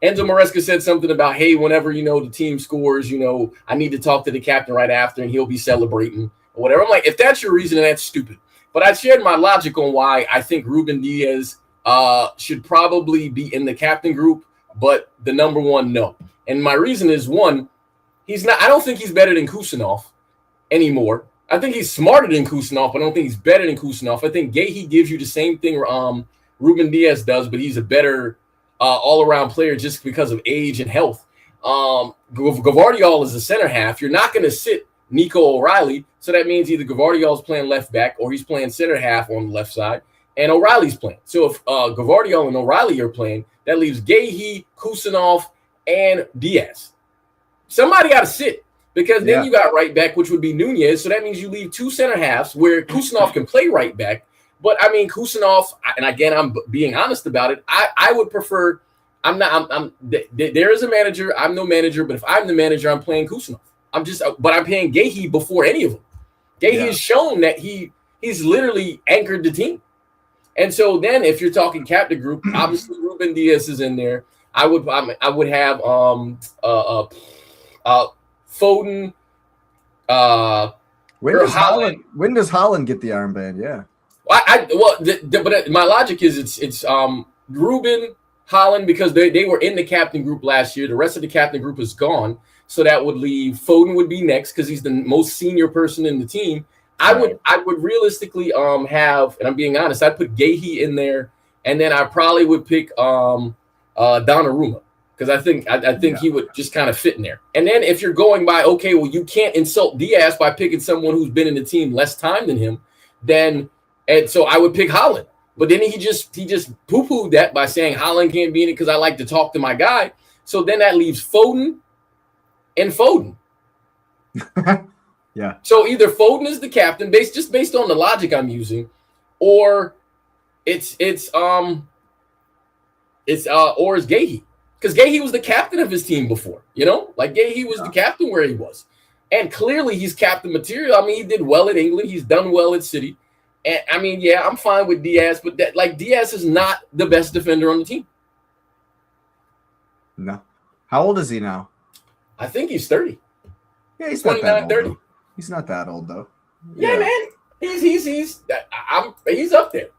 Enzo Maresca said something about, hey, whenever, the team scores, I need to talk to the captain right after and he'll be celebrating or whatever. I'm like, if that's your reason, that's stupid. But I shared my logic on why I think Ruben Diaz should probably be in the captain group, but the number one, no. And my reason is, one, He's not. I don't think he's better than Kusanov anymore. I think he's smarter than Kusanov, but I don't think he's better than Kusanov. I think Gahey gives you the same thing Ruben Diaz does, but he's a better all-around player just because of age and health. Gavardiol is a center half. You're not going to sit Nico O'Reilly, so that means either Gavardiol's playing left back or he's playing center half on the left side, and O'Reilly's playing. So if Gavardiol and O'Reilly are playing, that leaves Gahey, Kusanov, and Diaz. Somebody got to sit. Because then you got right back, which would be Nunez. So that means you leave two center halves where Kusanov can play right back. But I mean, Kusanov, and again, I'm being honest about it. I would prefer. There is a manager. I'm no manager, but if I'm the manager, I'm playing Kusanov. But I'm paying Gahey before any of them. Gahey has shown that he's literally anchored the team. And so then, if you're talking captain group, obviously Ruben Diaz is in there. I would have Foden. When does Holland get the armband? Yeah. But my logic is it's Ruben, Holland, because they were in the captain group last year. The rest of the captain group is gone, so that would leave Foden would be next because he's the most senior person in the team. I would realistically have, and I'm being honest, I'd put Gahey in there, and then I probably would pick Donnarumma. Because I think he would just kind of fit in there. And then if you're going by, okay, well, you can't insult Diaz by picking someone who's been in the team less time than him, and so I would pick Holland. But then he just poo-pooed that by saying Holland can't be in it because I like to talk to my guy. So then that leaves Foden and Foden. Yeah. So either Foden is the captain, based on the logic I'm using, or it's Gahey. Because Gahey was the captain of his team before, like Gahey was the captain where he was. And clearly he's captain material. I mean, he did well at England. He's done well at City. And I mean, yeah, I'm fine with Diaz, but Diaz is not the best defender on the team. No. How old is he now? I think he's 30. Yeah, he's 29, 30. Though. He's not that old, though. Yeah, man. He's up there.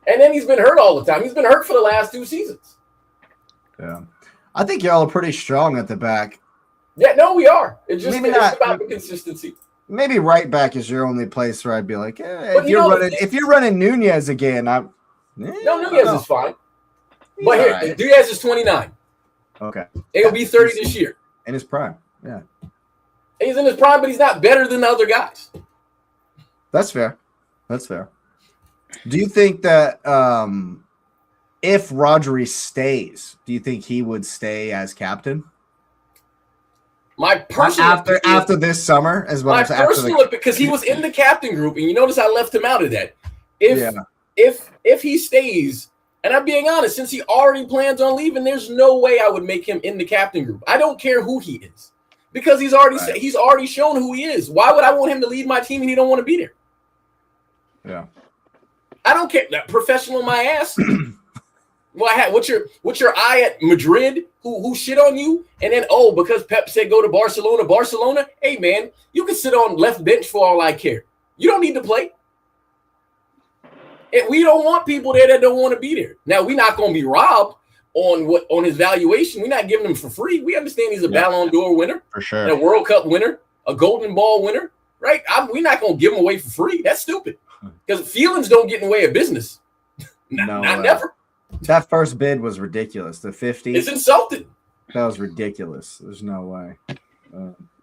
And then he's been hurt all the time. He's been hurt for the last 2 seasons. Yeah, I think y'all are pretty strong at the back. Yeah, no, we are. It's about the consistency. Maybe right back is your only place where I'd be like, if you're running Nunez again, Nunez is fine. But here, right. Diaz is 29. Okay, he'll be 30 this year. In his prime, yeah. He's in his prime, but he's not better than the other guys. That's fair. Do you think that if Rodri stays, do you think he would stay as captain? My personal after this summer, as well as after because he was in the captain group, and you notice I left him out of that. If he stays, and I'm being honest, since he already plans on leaving, there's no way I would make him in the captain group. I don't care who he is, because he's already shown who he is. Why would I want him to lead my team and he don't want to be there? Yeah, I don't care. Professional my ass. Well, what's your eye at Madrid? Who shit on you? And then because Pep said go to Barcelona. Hey man, you can sit on left bench for all I care. You don't need to play. And we don't want people there that don't want to be there. Now we're not going to be robbed on his valuation. We're not giving him for free. We understand he's a Ballon d'Or winner, for sure, and a World Cup winner, a Golden Ball winner, right? We're not going to give him away for free. That's stupid. Because feelings don't get in the way of business. Not never. That first bid was ridiculous. The 50. It's insulting. That was ridiculous. There's no way.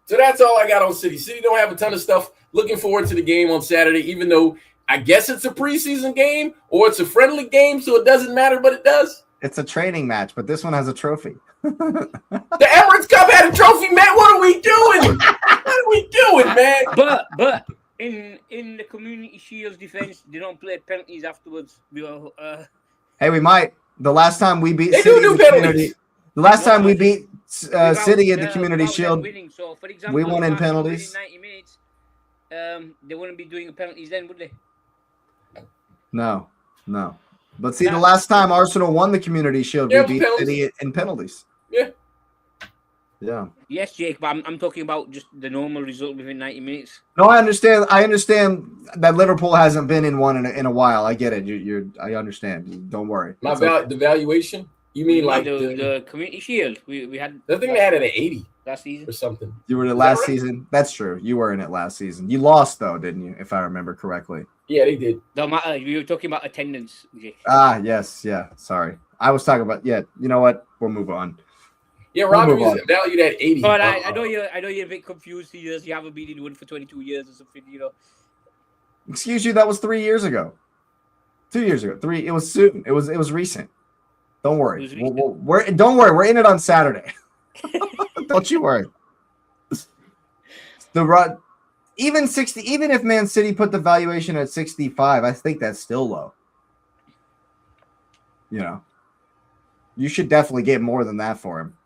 So that's all I got on City. City don't have a ton of stuff. Looking forward to the game on Saturday, even though I guess it's a preseason game or it's a friendly game, so it doesn't matter, but it does. It's a training match, but this one has a trophy. The Emirates Cup had a trophy, man. What are we doing? Man? But in the Community Shield's defense, they don't play penalties afterwards. Hey, we might. The last time we beat City in the community, City in the Community Shield, winning. So, for example, we won in penalties. 90 minutes, they wouldn't be doing penalties then, would they? No. But see, the last time Arsenal won the Community Shield, we beat City in penalties. Yeah. Yes, Jake, but I'm talking about just the normal result within 90 minutes. No, I understand. I understand that Liverpool hasn't been in one in a while. I get it. I understand. Don't worry. The valuation? You mean like the Community Shield? We had. I think they had it at 80 last season or something. You were in it last season? That's true. You were in it last season. You lost, though, didn't you? If I remember correctly. Yeah, they did. Don't matter. We were talking about attendance, Jake. Yes. Yeah. Sorry. I was talking about, you know what? We'll move on. Yeah, Roger is valued at 80. But I know you're a bit confused because you haven't been in one for 22 years or something, Excuse you, that was 3 years ago. 2 years ago. It was soon. It was recent. Don't worry. Don't worry. We're in it on Saturday. Don't you worry. Even if Man City put the valuation at 65, I think that's still low. You should definitely get more than that for him.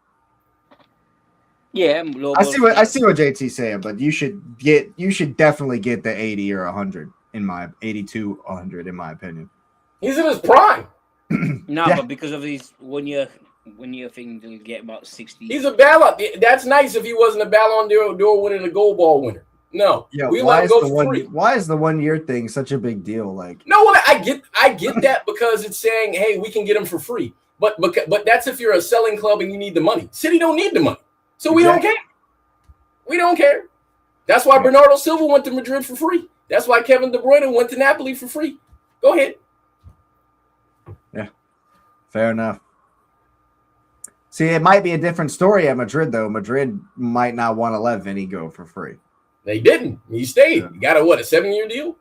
Yeah, I see what JT's saying, but you should definitely get the 80 or 100 80 to 100 in my opinion. He's in his prime. But because of his one year thing, he'll get about 60. He's a Ballon. That's nice if he wasn't a Ballon d'Or winner and a Gold Ball winner. No, we let him go for free. Why is the 1 year thing such a big deal? I get that because it's saying, hey, we can get him for free. But that's if you're a selling club and you need the money. City don't need the money, so we don't care. We don't care. That's why Bernardo Silva went to Madrid for free. That's why Kevin De Bruyne went to Napoli for free. Go ahead. Yeah, fair enough. See, it might be a different story at Madrid, though. Madrid might not want to let Vinny go for free. They didn't. He stayed. Yeah. You got a 7-year deal?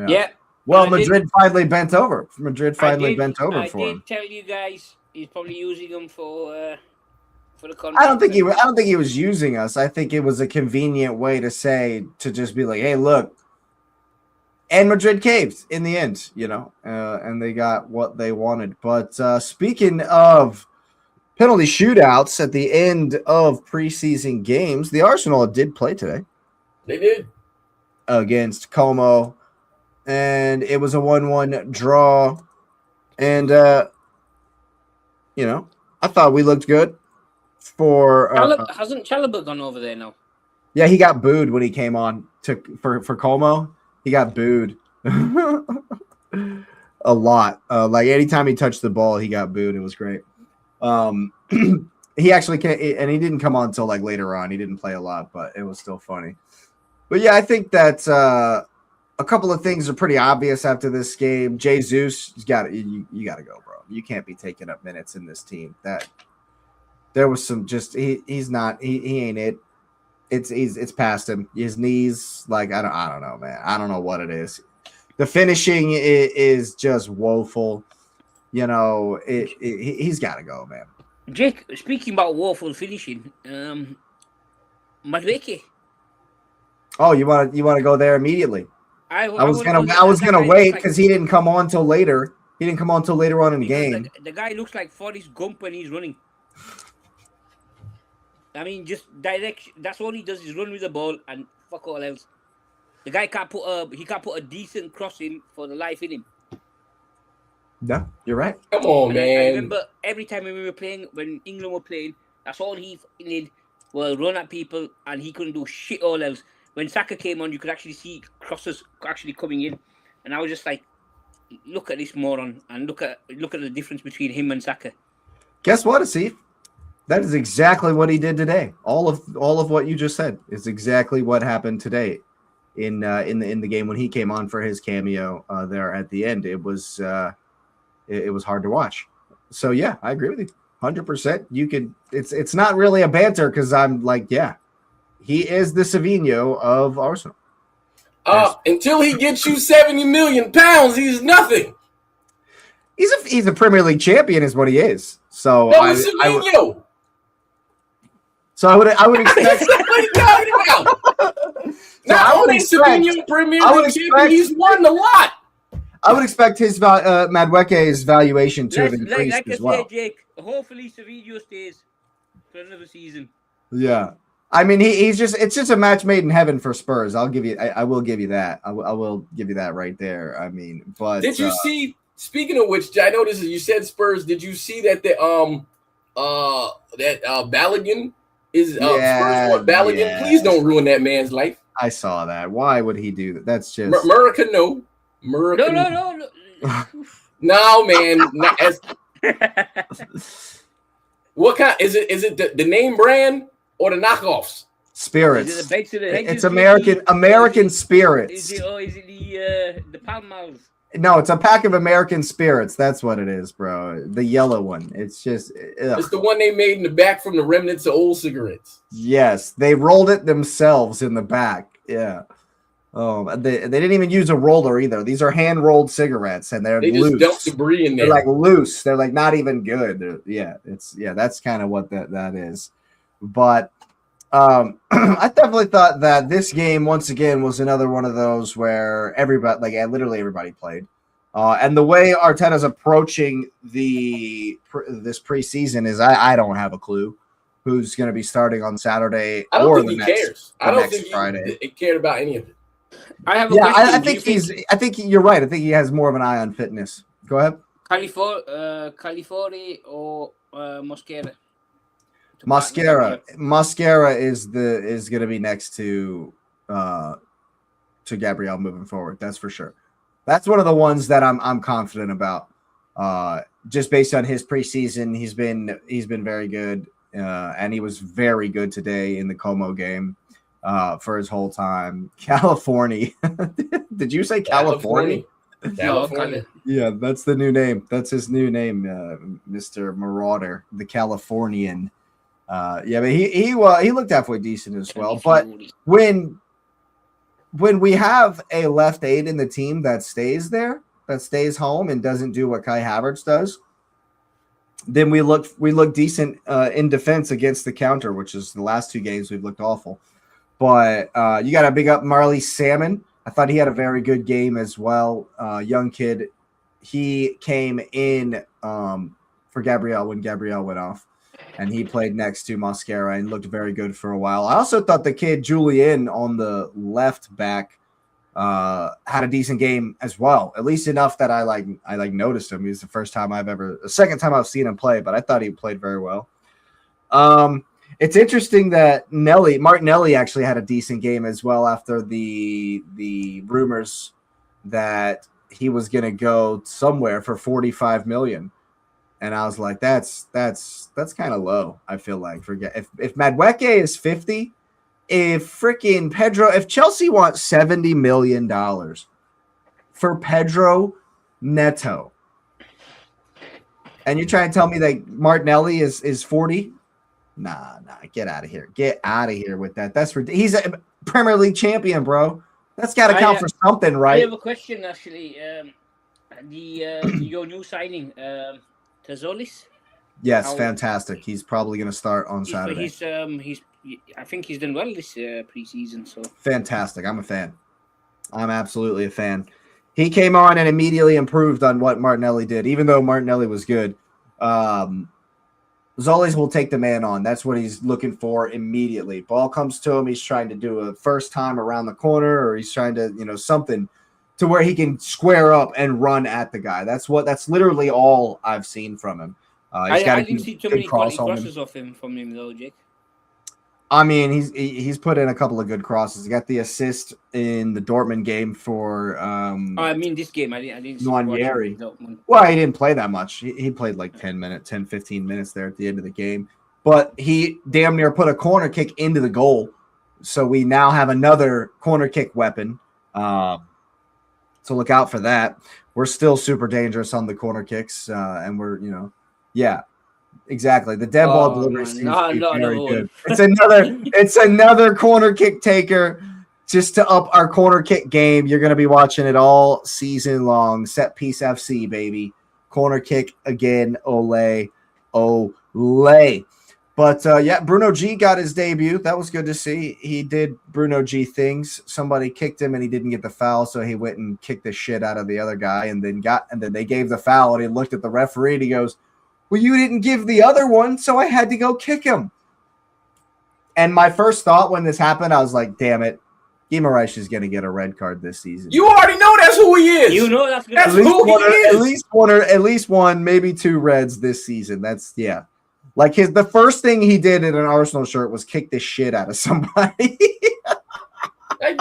Yeah. Well, Madrid finally bent over. Bent over for him. I did tell you guys he's probably using them for the contract. I don't think he was using us. I think it was a convenient way to just be like, hey, look. And Madrid caved in the end, and they got what they wanted. But speaking of penalty shootouts at the end of preseason games, the Arsenal did play today. They did. Against Como. And it was a 1-1 draw. And, I thought we looked good. Hasn't Chalobah gone over there now? Yeah, he got booed when he came on for Como. He got booed a lot. Anytime he touched the ball, he got booed. It was great. He actually can't, and he didn't come on until later on. He didn't play a lot, but it was still funny. But yeah, I think that a couple of things are pretty obvious after this game. Jesus, you got to go, bro. You can't be taking up minutes in this team. That there was some he's not he ain't it. It's past him. His knees, I don't know, man. I don't know what it is. The finishing is just woeful. He's got to go, man. Jake, speaking about woeful finishing, Madueke. Oh, you want to go there immediately? I was gonna wait because he didn't come on till later. He didn't come on till later on in the game. The guy looks like Forrest Gump when he's running. I mean, just direction. That's all he does is run with the ball and fuck all else. The guy can't put a decent cross in for the life in him. No, you're right. Come on, man. I remember every time when England were playing, that's all he did was run at people, and he couldn't do shit all else. When Saka came on, you could actually see crosses actually coming in, and I was just like, look at this moron, and look at the difference between him and Saka. Guess what, Asif? That is exactly what he did today. All of what you just said is exactly what happened today in the game when he came on for his cameo there at the end. It was hard to watch. So yeah, I agree with you 100%. You could. It's not really a banter because I'm like, yeah, he is the Savinho of Arsenal. Until he gets you £70 million, he's nothing. He's a Premier League champion, is what he is. So no, it's Savinho. So I would expect. Savinho Premier League champion. He's won a lot. I would expect his Madueke's valuation to have increased as well. Said, Jake, hopefully Savinho stays for another season. Yeah, I mean it's just a match made in heaven for Spurs. I will give you that. I will give you that right there. I mean, but did you see? Speaking of which, I noticed you said Spurs. Did you see that Balogun is Spurs want Balogun? Yeah. Please don't ruin that man's life. I saw that. Why would he do that? That's just America. No. No, man. What kind is it? Is it the name brand or the knockoffs? Spirits. Is it the base of the It's hedges American whiskey? spirits. Is it the Pall Malls? No, it's a pack of American spirits. That's what it is, bro. The yellow one. It's just It's the one they made in the back from the remnants of old cigarettes. yes, they rolled it themselves in the back. Yeah. Oh, they didn't even use a roller either. These are hand rolled cigarettes, and they're They loose. just dumped debris in there. They're like loose. They're like not even good. That's kind of what that is. But I definitely thought that this game once again was another one of those where everybody, like literally everybody played. And the way Arteta's approaching this preseason is I don't have a clue who's going to be starting on Saturday. I don't or think the he next, cares. I don't think Friday. he cared about any of it. I have a question. I think you're right. I think he has more of an eye on fitness. Go ahead. California or Mosquera? Mosquera is going to be next to Gabriel moving forward. That's for sure. That's one of the ones that I'm confident about. Just based on his preseason, he's been very good, and he was very good today in the Como game for his whole time. California, did you say California? California. Yeah, that's the new name. That's his new name, Mr. Marauder, the Californian. But he looked halfway decent as well. But when we have a left aid in the team that stays there, that stays home and doesn't do what Kai Havertz does, then we look decent in defense against the counter, which is the last two games we've looked awful. But you got to big up Marley Salmon. I thought he had a very good game as well. Young kid. He came in for Gabriel when Gabriel went off, and he played next to Mosquera and looked very good for a while. I also thought the kid Julian on the left back had a decent game as well, at least enough that I noticed him. He's the second time I've seen him play, but I thought he played very well. It's interesting that Martinelli actually had a decent game as well after the rumors that he was going to go somewhere for 45 million. And I was like, that's kind of low. I feel like if Madueke is 50, if Chelsea wants $70 million for Pedro Neto, and you're trying to tell me that Martinelli is 40, nah, get out of here. Get out of here with that. That's he's a Premier League champion, bro. That's got to count for something, right? I have a question actually. Your new signing, Tazolis. Yes, fantastic. He's probably going to start on Saturday. I think he's done well this preseason. So fantastic. I'm a fan. I'm absolutely a fan. He came on and immediately improved on what Martinelli did, even though Martinelli was good. Zolis will take the man on. That's what he's looking for immediately. Ball comes to him. He's trying to do a first time around the corner, or he's trying to, something to where he can square up and run at the guy. That's literally all I've seen from him. I didn't see too many quality crosses from him though, Jake. I mean, he's put in a couple of good crosses. He got the assist in the Dortmund game for. This game I didn't. Nwaneri. Well, he didn't play that much. He played like 10, 15 minutes there at the end of the game. But he damn near put a corner kick into the goal. So we now have another corner kick weapon. So look out for that. We're still super dangerous on the corner kicks, and we're yeah. Exactly. The dead ball delivery seems to be very good. It's another corner kick taker just to up our corner kick game. You're going to be watching it all season long. Set piece FC, baby. Corner kick again. Ole. But Bruno G got his debut. That was good to see. He did Bruno G things. Somebody kicked him and he didn't get the foul, so he went and kicked the shit out of the other guy, and then they gave the foul, and he looked at the referee and he goes, well, you didn't give the other one, so I had to go kick him. And my first thought when this happened, I was like, damn it, Guimaraes is going to get a red card this season. You already know that's who he is. You know that's who he is. At least one, maybe two reds this season. That's, yeah. Like the first thing he did in an Arsenal shirt was kick the shit out of somebody. Like,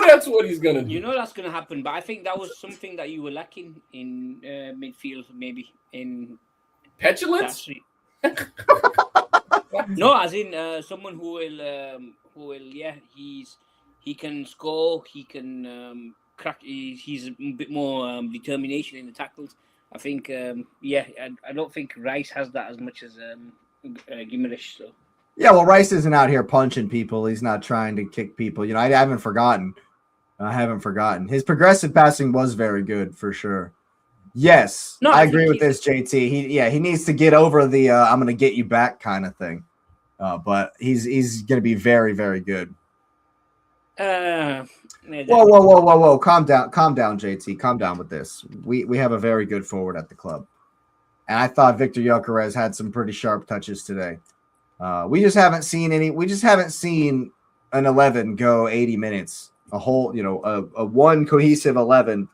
that's what he's going to do. You know that's going to happen, but I think that was something that you were lacking in midfield, maybe in Petulance? No, as in someone who will, yeah, he can score, he can crack. He's a bit more determination in the tackles. I think, yeah, I don't think Rice has that as much as Gimenez. So. Yeah, well, Rice isn't out here punching people. He's not trying to kick people. You know, I haven't forgotten. His progressive passing was very good for sure. Yes, No, I I agree with think this, JT. He needs to get over the "I'm going to get you back" kind of thing. But he's going to be very, very good. Whoa! Calm down, JT. Calm down with this. We have a very good forward at the club, and I thought Victor Gyökeres had some pretty sharp touches today. We just haven't seen an 11 go 80 minutes. A whole, a one cohesive 11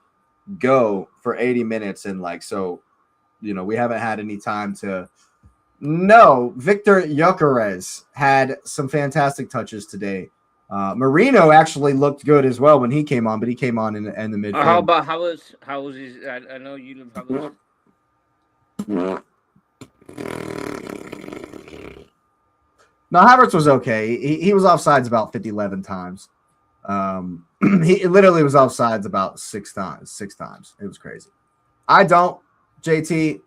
go for 80 minutes, and we haven't had any time to. No, Victor Gyökeres had some fantastic touches today. Marino actually looked good as well when he came on, but he came on in the midfield. How about how was his? I know you love Havertz. No, Havertz was okay. He was offsides about 11 times. He literally was offsides about six times. It was crazy. I don't. JT,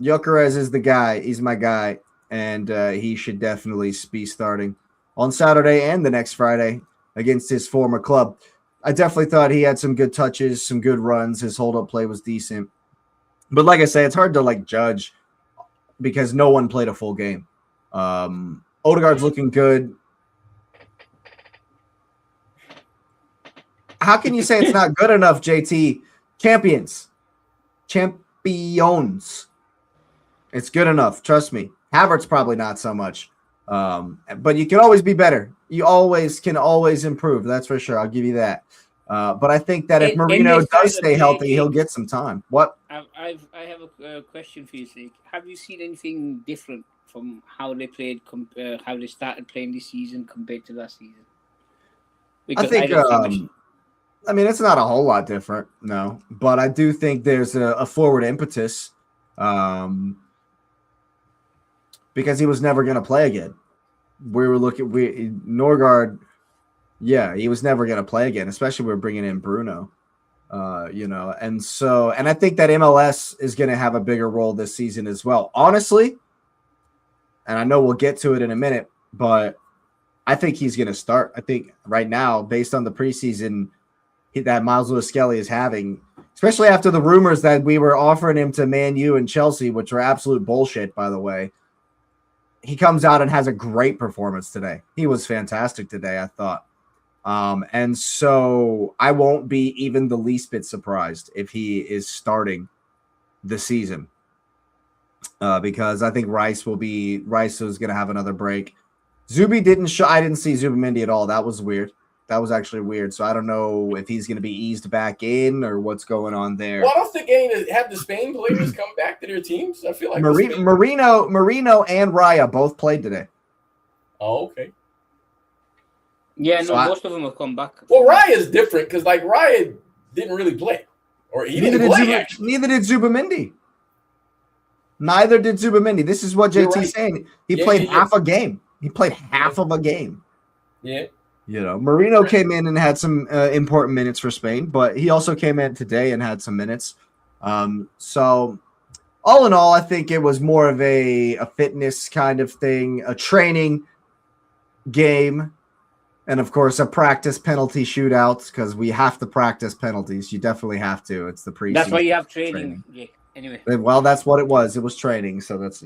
Gyökeres is the guy. He's my guy, and he should definitely be starting on Saturday and the next Friday against his former club. I definitely thought he had some good touches, some good runs. His hold-up play was decent. But like I say, it's hard to judge because no one played a full game. Odegaard's looking good. How can you say it's not good enough, JT? Champions. It's good enough. Trust me. Havertz probably not so much. But you can always be better. You can always improve. That's for sure. I'll give you that. But I think that if Marino does stay healthy, he'll get some time. What? I have a question for you, Sneak. Have you seen anything different from how they played, how they started playing this season compared to last season? Because I think, it's not a whole lot different, no. But I do think there's a forward impetus because he was never going to play again. Norgard, yeah, he was never going to play again, especially we're bringing in Bruno. And I think that MLS is going to have a bigger role this season as well. Honestly, and I know we'll get to it in a minute, but I think he's going to start. I think right now, based on the preseason that Miles Lewis-Skelly is having, especially after the rumors that we were offering him to Man U and Chelsea, which were absolute bullshit, by the way, he comes out and has a great performance today. He was fantastic today, I thought. And so I won't be even the least bit surprised if he is starting the season. Because I think Rice is going to have another break. Zubi didn't show. I didn't see Zubimendi at all. That was weird. That was actually weird. So I don't know if he's going to be eased back in or what's going on there. Well, I don't think have the Spain players come back to their teams. I feel like Marino and Raya both played today. Oh, okay. Yeah, no, most of them have come back. Well, Raya is different because Raya didn't really play, or he didn't play. Neither did Zubimendi. Neither did Zubimendi. This is what JT's saying. He played half a game. He played half of a game. Yeah. Marino came in and had some important minutes for Spain, but he also came in today and had some minutes. So all in all, I think it was more of a fitness kind of thing, a training game, and of course a practice penalty shootout because we have to practice penalties. You definitely have to. It's the preseason. That's why you have training. Yeah. Anyway. Well, that's what it was. It was training, so that's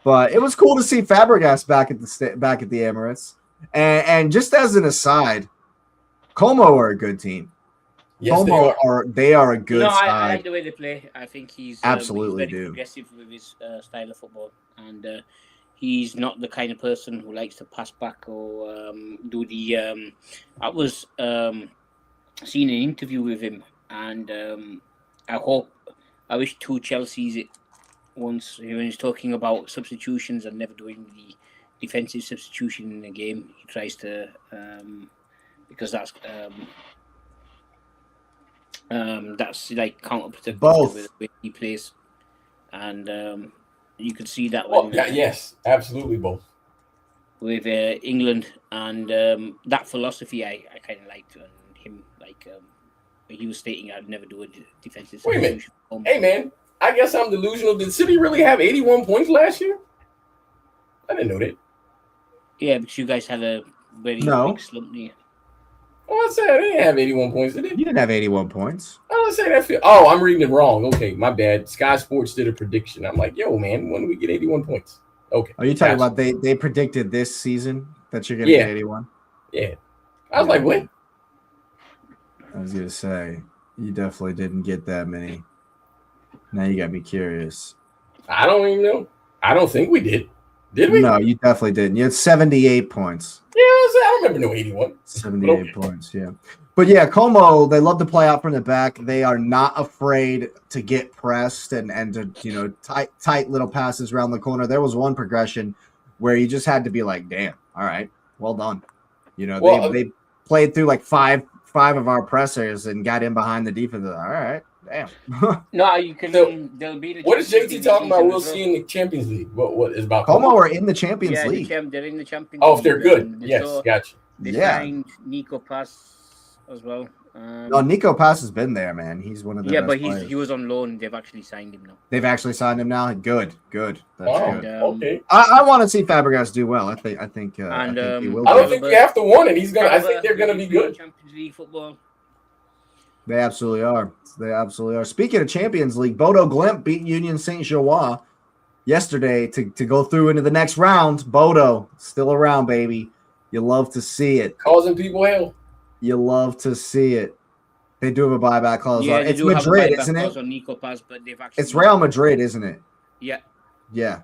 But it was cool to see Fabregas back at the Emirates. And just as an aside, Como are a good team. Yes, Como they are a good side. I like the way they play. I think he's absolutely he's very progressive with his style of football, and he's not the kind of person who likes to pass back or do the. I was seeing an interview with him, and I wish two Chelsea's once when he's talking about substitutions and never doing the defensive substitution in the game. He tries to because that's like counterproductive both with the way he plays. and you could see that Well, yes, absolutely both. with England and that philosophy I kind of liked, and him he was stating I'd never do a defensive. Wait a minute. Hey, man, I guess I'm delusional. Did City really have 81 points last year? I didn't know that. Yeah, because you guys had a very big slump there. Oh, I said I didn't have 81 points, did it? You didn't have 81 points. I didn't say that. Oh, I'm reading it wrong. Okay, my bad. Sky Sports did a prediction. I'm like, yo, man, when do we get 81 points? Okay. Are you talking about they predicted this season that you're going to get 81? Yeah. I was like, what? I was going to say, you definitely didn't get that many. Now you got me curious. I don't even know. I don't think we did. Did we? No, you definitely didn't. You had 78 points. Yeah, I remember no 81. 78 points, yeah. But yeah, Como, they love to play out from the back. They are not afraid to get pressed and to, tight little passes around the corner. There was one progression where you just had to be like, damn, all right, well done. They played through like five of our pressers and got in behind the defense. All right, damn. No, you can. They'll be the. What is JT talking about? We'll see in the Champions League. What is about Como are in the Champions League? They're in the Champions League. Oh, if they're good, yes, gotcha. They signed Nico Pass as well. No, Nico Pass has been there, man. He's one of the best players. He was on loan. They've actually signed him now. They've actually signed him now. Good. That's good. Okay. I want to see Fabregas do well. I think he will. I don't think you have to want it. He's gonna. I think they're gonna be good. Champions League football. They absolutely are. Speaking of Champions League, Bodo Glimt beat Union Saint-Gilloise yesterday to go through into the next round. Bodo still around, baby. You love to see it. Causing people hell. You love to see it. They do have a buyback clause. Yeah, it's Madrid, isn't it? On Nico Paz, but they've actually it's Real Madrid, isn't it? Yeah. Yeah.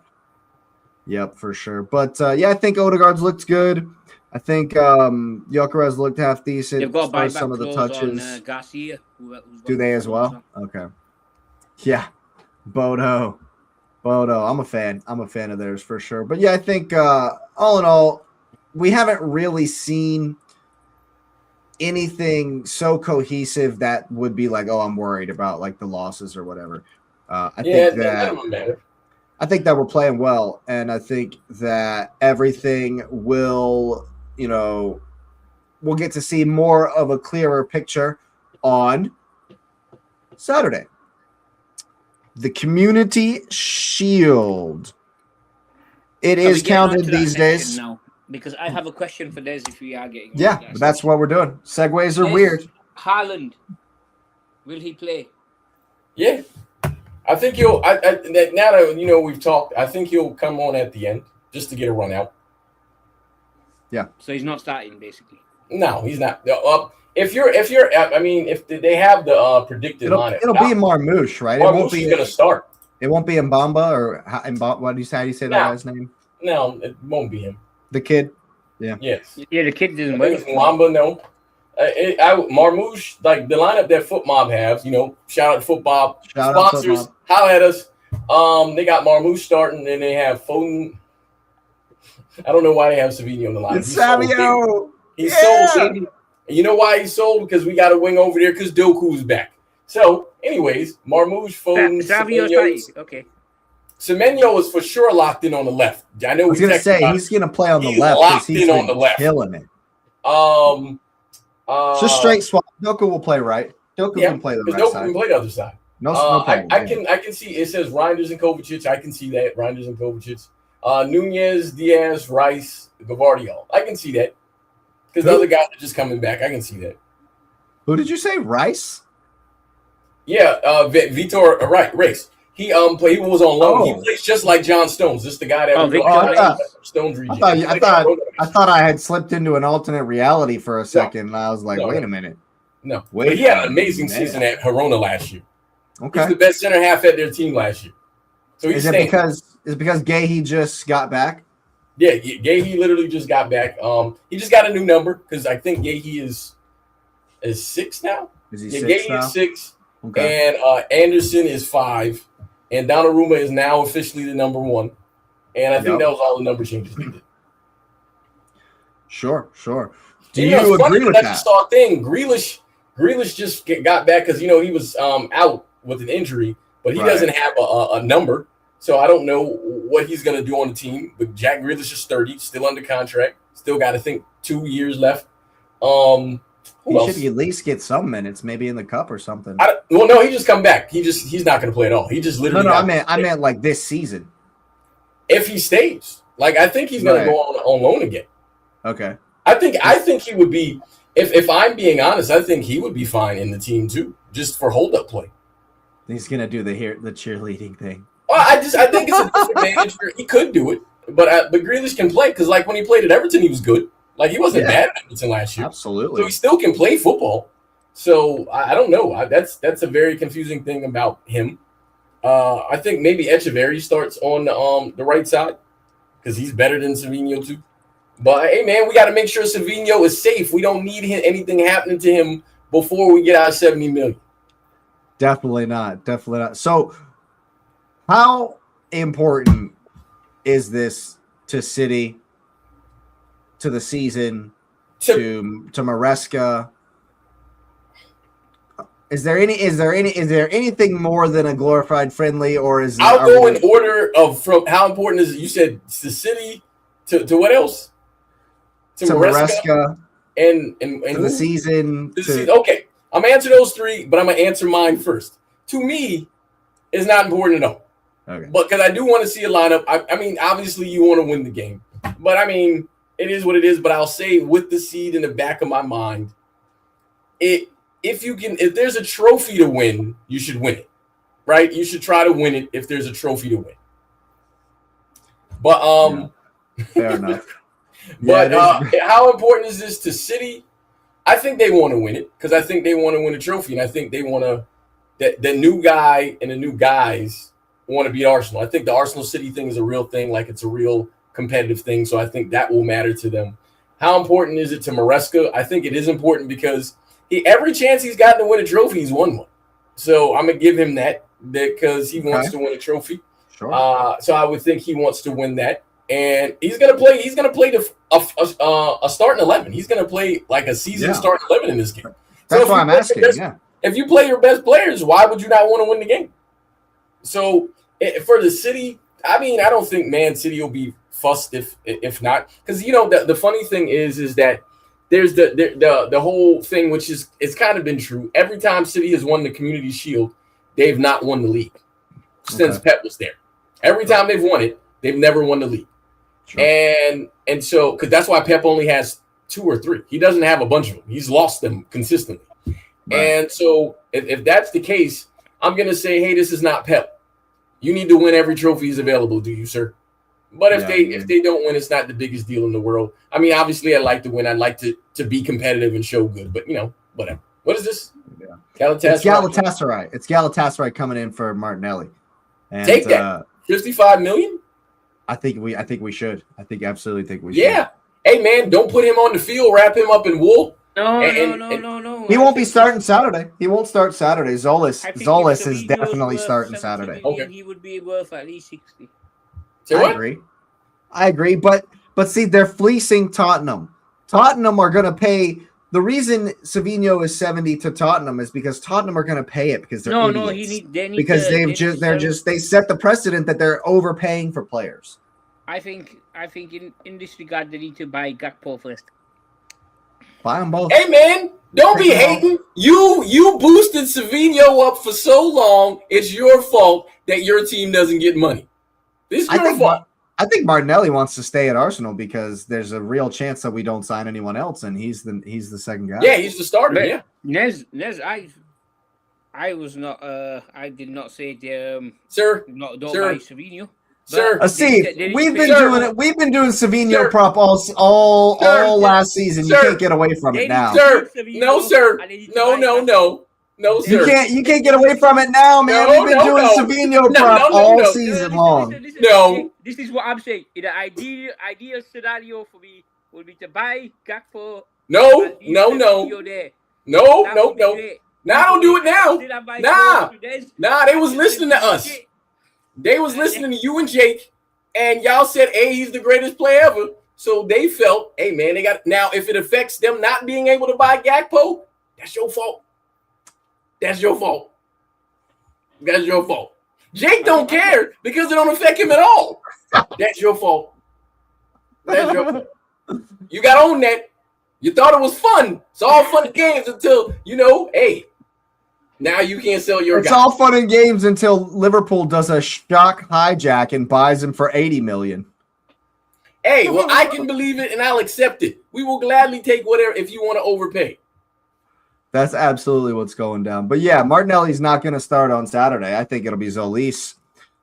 Yep, for sure. But I think Odegaard's looked good. I think Gyökeres looked half decent. They've got buyback some of the touches. On Garcia. Do they as well? Okay. Yeah. Bodo. I'm a fan. I'm a fan of theirs for sure. But yeah, I think all in all, we haven't really seen anything so cohesive that would be like, oh, I'm worried about like the losses or whatever. I think that we're playing well, and I think that everything will, we'll get to see more of a clearer picture on Saturday. The Community Shield. It is counted these days. Now? Because I have a question for Des if we are getting. Yeah, but that's what we're doing. Segues are weird. Haaland, will he play? Yeah, I think he'll. Now that we've talked, I think he'll come on at the end just to get a run out. Yeah. So he's not starting, basically. No, he's not. If they have the predicted lineup, it'll be Marmoush, right? Marmoush is going to start. It won't be Mbamba or what do you say? How do you say that guy's name? No, it won't be him. The kid. Yeah. Yes. Yeah, the kid didn't win. Mwamba, no. Marmoush, like the lineup that Foot Mob have, shout out to Foot Mob. Sponsors, holla at us. They got Marmoush starting, and they have Foden. I don't know why they have Savino on the line. It's Savio. He's sold. And you know why he's sold? Because we got a wing over there because Doku's back. So, anyways, Marmoush, Foden, Savio's okay. Semenyo is for sure locked in on the left. I know. I was gonna say he's gonna play on the left because he's on the left, killing it. Just straight swap. Doku will play right. Doku can play the right Doku side. can play the other side. No problem. I can see it says Reinders and Kovacic. I can see that Reinders and Kovacic. Nunez, Diaz, Rice, Gavardio. I can see that because the other guys are just coming back. I can see that. Who did you say? Rice? Yeah, Vitor. Right, Race. He was on loan. He plays just like John Stones. Just the guy that Stones region. I thought I had slipped into an alternate reality for a second, and I was like, wait a minute. No, but he had an amazing season at Girona last year. Okay, he's the best center half at their team last year. So he's because Gahey just got back? Yeah, Gahey literally just got back. He just got a new number because I think Gahey is 6 now. Is he 6 now? Gahey is 6, okay. And Anderson is 5. And Donnarumma is now officially the number 1. And I think that was all the number changes they did. Sure. Do you agree with that? I just saw a thing. Grealish just got back because, he was out with an injury. but he doesn't have a number. So I don't know what he's going to do on the team. But Jack Grealish is 30, still under contract. Still got, I think, 2 years left. Who else? Should at least get some minutes, maybe in the cup or something. No, he just come back. He's not going to play at all. He just literally. No, I meant like this season. If he stays, like I think he's going to go on loan again. Okay. I think he would be. If I'm being honest, I think he would be fine in the team too, just for hold up play. He's gonna do the cheerleading thing. Well, I think it's a disadvantage. He could do it, but Grealish can play because like when he played at Everton, he was good. Like he wasn't bad at Everton last year. Absolutely. So he still can play football. So I don't know. That's a very confusing thing about him. I think maybe Echeverry starts on the right side because he's better than Savinho too. But hey, man, we got to make sure Savinho is safe. We don't need anything happening to him before we get our $70 million. Definitely not. Definitely not. So, how important is this to City, to the season, to Maresca? Is there anything more than a glorified friendly, or is I'll go in order of from how important is it? You said to City, to what else? To Maresca and to the season. Okay, I'm gonna answer those three, but I'm gonna answer mine first. To me, it's not important at all. Okay. But because I do want to see a lineup. I mean, obviously you want to win the game, but I mean, it is what it is. But I'll say with the seed in the back of my mind, if there's a trophy to win, you should win it, right? You should try to win it if there's a trophy to win. But fair enough. But how important is this to City? I think they want to win it because I think they want to win a trophy, and I think they want to. The new guy and the new guys want to beat Arsenal. I think the Arsenal City thing is a real thing, like it's a real competitive thing. So I think that will matter to them. How important is it to Maresca? I think it is important because every chance he's gotten to win a trophy, he's won one. So I'm gonna give him that because he wants to win a trophy. Sure. So I would think he wants to win that. And he's gonna play. He's gonna play a starting 11. He's gonna play like a season starting 11 in this game. That's why I'm asking. If you play your best players, why would you not want to win the game? So for the City, I mean, I don't think Man City will be fussed if not, because the funny thing is that there's the whole thing, which is it's kind of been true. Every time City has won the Community Shield, they've not won the league since Pep was there. Every time they've won it, they've never won the league. Sure. And so because that's why Pep only has 2 or 3. He doesn't have a bunch of them. He's lost them consistently. Right. And so if that's the case, I'm gonna say, hey, this is not Pep. You need to win every trophy is available, do you, sir? But if they don't win, it's not the biggest deal in the world. I mean, obviously, I'd like to win. I'd like to be competitive and show good. But whatever. What is this? Yeah. Galatasaray. It's Galatasaray coming in for Martinelli. And, take that. $55 million. I think we should. Absolutely think we should. Yeah. Hey man, don't put him on the field. Wrap him up in wool. No. He won't be starting Saturday. He won't start Saturday. Zolis is definitely starting Saturday. Okay. He would be worth at least 60. I agree. But see, they're fleecing Tottenham. Tottenham are going to pay. The reason Savinho is 70 to Tottenham is because Tottenham are going to pay it because they're idiots. Because they set the precedent that they're overpaying for players. I think in this regard they need to buy Gakpo first. Buy them both. Hey man, don't be hating. You boosted Savinho up for so long. It's your fault that your team doesn't get money. This is your fault. I think Martinelli wants to stay at Arsenal because there's a real chance that we don't sign anyone else, and he's the second guy. Yeah, he's the starter. But yeah, Nez, I was not. I did not say sir. Don't buy Savinho. Sir, Asif, we've been doing Savinho prop all last season. You can't get away from it now, sir. No, sir. No, sir. You can't get away from it now, man. We've been doing Savinho prop all season long. Listen, this is what I'm saying. The ideal scenario for me would be to buy Gakpo. No. Nah, don't do it now. Nah, they was listening to us. They was listening to you and Jake, and y'all said, hey, he's the greatest player ever. So they felt, hey, man, they got. Now, if it affects them not being able to buy Gakpo, that's your fault. That's your fault. Jake don't care because it don't affect him at all. That's your fault. That's your fault. You got to own that. You thought it was fun. It's all fun and games until, hey, now you can't sell your guy. It's all fun and games until Liverpool does a shock hijack and buys him for $80 million. Hey, well, I can believe it and I'll accept it. We will gladly take whatever if you want to overpay. That's absolutely what's going down. But yeah, Martinelli's not going to start on Saturday. I think it'll be Zolis.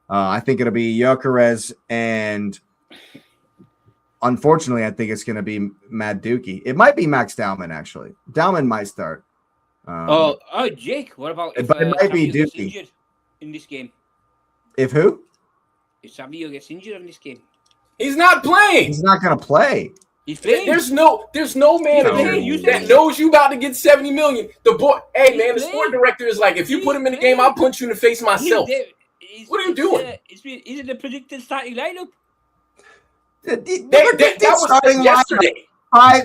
I think it'll be Gyökeres, and unfortunately, I think it's going to be Mad Dookie. It might be Max Dowman, actually. Dowman might start. Jake, what about but it might be gets Dookie injured in this game? If who? If Savio gets injured in this game, he's not playing. He's not going to play. He's playing. There's no manager that knows you about to get $70 million. The boy, hey man, the sport director is like, if you put him in the game, I'll punch you in the face myself. What are you doing? Is it the predicted starting lineup? That was yesterday.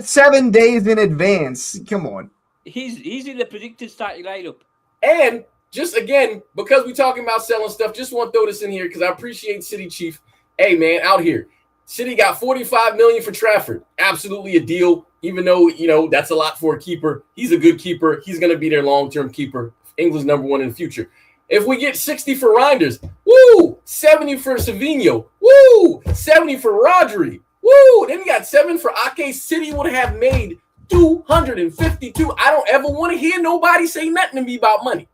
7 days in advance. Come on. He's in the predicted starting lineup. And just again, because we're talking about selling stuff, just want to throw this in here because I appreciate City Chief. Hey man, out here. City got $45 million for Trafford. Absolutely a deal, even though, that's a lot for a keeper. He's a good keeper. He's going to be their long-term keeper. England's number one in the future. If we get 60 for Reinders, woo, 70 for Savinho, woo, 70 for Rodri, woo, then you got 7 for Ake. City would have made 252. I don't ever want to hear nobody say nothing to me about money.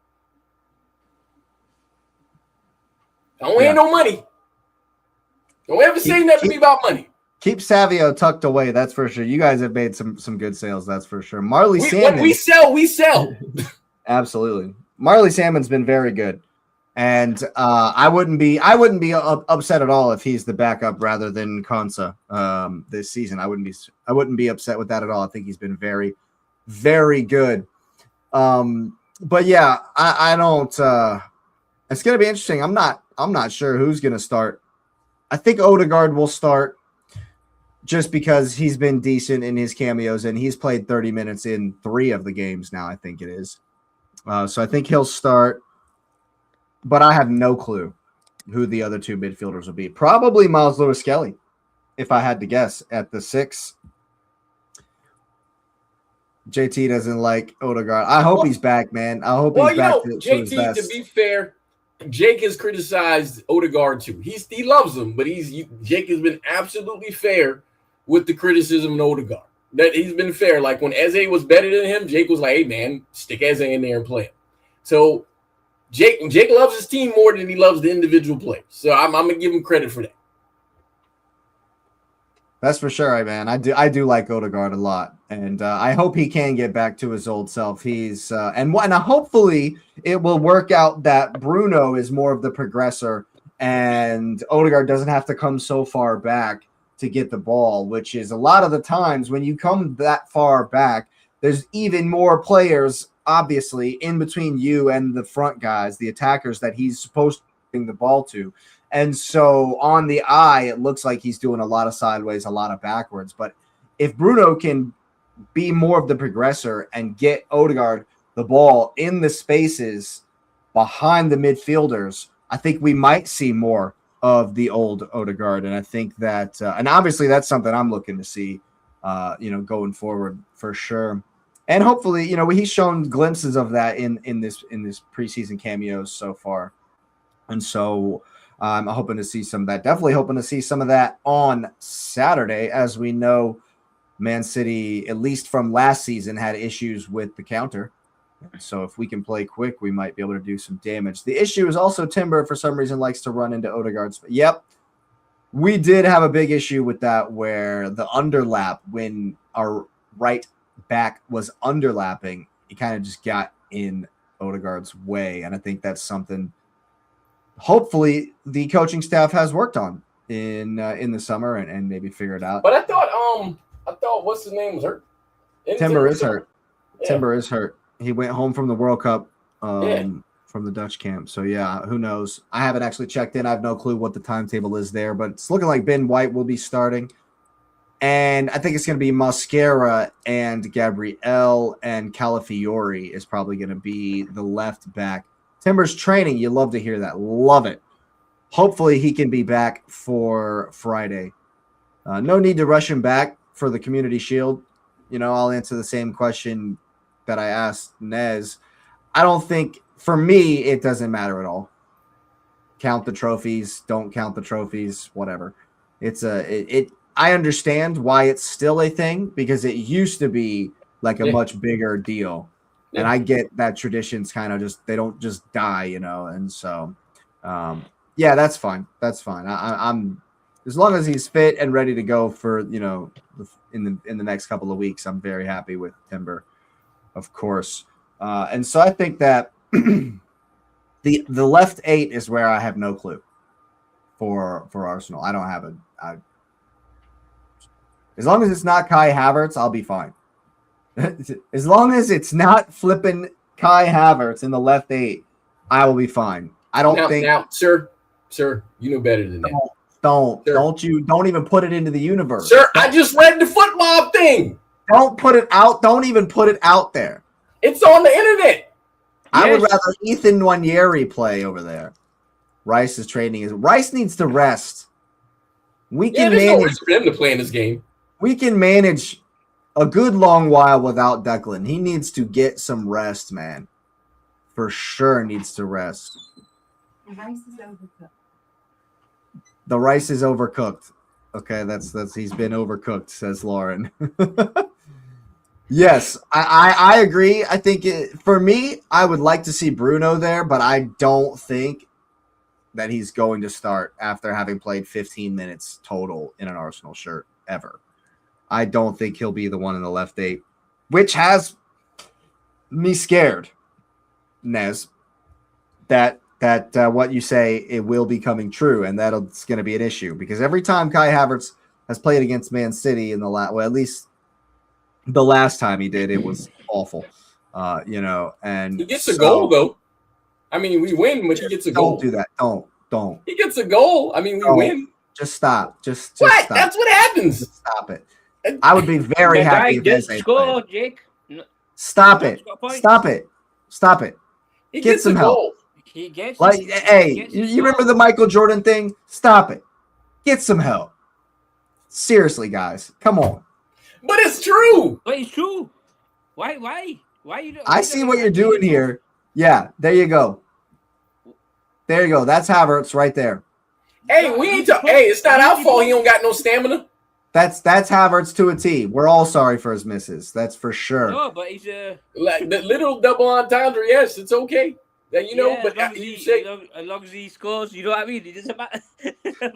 I don't hear no money. Don't ever say nothing to me about money. Keep Savio tucked away, that's for sure. You guys have made some good sales, that's for sure. Marley Salmon. When we sell. Absolutely. Marley Salmon's been very good. And I wouldn't be upset at all if he's the backup rather than Konsa this season. I wouldn't be upset with that at all. I think he's been very, very good. But yeah, I don't it's gonna be interesting. I'm not sure who's gonna start. I think Odegaard will start just because he's been decent in his cameos and he's played 30 minutes in 3 of the games now, I think it is. So I think he'll start, but I have no clue who the other 2 midfielders will be. Probably Miles Lewis-Kelly, if I had to guess, at the 6. JT doesn't like Odegaard. I hope he's back, man. I hope he's back to his best. To be fair, Jake has criticized Odegaard too. He loves him, but Jake has been absolutely fair with the criticism of Odegaard. That he's been fair. Like when Eze was better than him, Jake was like, "Hey man, stick Eze in there and play him." So Jake loves his team more than he loves the individual players. So I'm gonna give him credit for that. That's for sure, man. I do like Odegaard a lot, and I hope he can get back to his old self. He's and hopefully it will work out that Bruno is more of the progressor, and Odegaard doesn't have to come so far back to get the ball, which is a lot of the times when you come that far back, there's even more players, obviously, in between you and the front guys, the attackers that he's supposed to bring the ball to. And so on the eye, it looks like he's doing a lot of sideways, a lot of backwards. But if Bruno can be more of the progressor and get Odegaard the ball in the spaces behind the midfielders, I think we might see more of the old Odegaard. And I think that, and obviously that's something I'm looking to see, going forward for sure. And hopefully, he's shown glimpses of that in this preseason cameos so far. And so I'm hoping to see some of that. Definitely hoping to see some of that on Saturday. As we know, Man City, at least from last season, had issues with the counter. So if we can play quick, we might be able to do some damage. The issue is also Timber, for some reason, likes to run into Odegaard's. Yep, we did have a big issue with that where the underlap, when our right back was underlapping, it kind of just got in Odegaard's way. And I think that's something hopefully the coaching staff has worked on in the summer and maybe figure it out. But I thought what's his name was hurt. Timber is hurt. Yeah. Timber is hurt. He went home from the World Cup from the Dutch camp. So yeah, who knows? I haven't actually checked in. I have no clue what the timetable is there, but it's looking like Ben White will be starting. And I think it's going to be Mosquera and Gabriel, and Calafiori is probably going to be the left back Timber's training. You love to hear that. Love it. Hopefully he can be back for Friday. No need to rush him back for the Community Shield. I'll answer the same question that I asked Nez. I don't think, for me, it doesn't matter at all. Count the trophies, don't count the trophies, whatever. I understand why it's still a thing, because it used to be like a much bigger deal. Yeah. And I get that traditions kind of they don't just die, and so yeah, that's fine. That's fine. I'm as long as he's fit and ready to go for, in the next couple of weeks, I'm very happy with Timber, of course. And so I think that the left 8 is where I have no clue for Arsenal. I don't have as long as it's not Kai Havertz, I'll be fine. As long as it's not flipping Kai Havertz in the left 8, I will be fine. I don't think now, sir, you know better than that. Don't even put it into the universe. Sir, I just read the football thing. Don't put it out. Don't even put it out there. It's on the internet. I would rather Ethan Nwaneri play over there. Rice's training Rice needs to rest. We can manage no reason for him to play in this game. We can manage a good long while without Declan. He needs to get some rest, man. For sure needs to rest. The rice is overcooked. Okay, that's he's been overcooked, says Lauren. Yes, I agree. I think for me, I would like to see Bruno there, but I don't think that he's going to start after having played 15 minutes total in an Arsenal shirt ever. I don't think he'll be the one in the left 8, which has me scared, Nez, that what you say, it will be coming true, and that's going to be an issue, because every time Kai Havertz has played against Man City in at least the last time he did, it was awful, and he gets a goal though. I mean, we win, but he gets a goal. Don't do that. Don't. He gets a goal. I mean, we win. Just stop. Just what? Stop. That's what happens. Just stop it. I would be very happy if they score, Jake. Stop it. Stop it. Stop it. He Get some help. He gets you remember the Michael Jordan thing? Stop it. Get some help. Seriously, guys. Come on. But it's true. But it's true. Why you? I see what you're doing here. Yeah, there you go. There you go. That's Havertz right there. Hey, it's not our fault he don't got no stamina. That's Havertz to a T. We're all sorry for his misses. That's for sure. No, but he's like the little double entendre. Yes, it's okay. But as long as he scores, you know what I mean. It doesn't matter.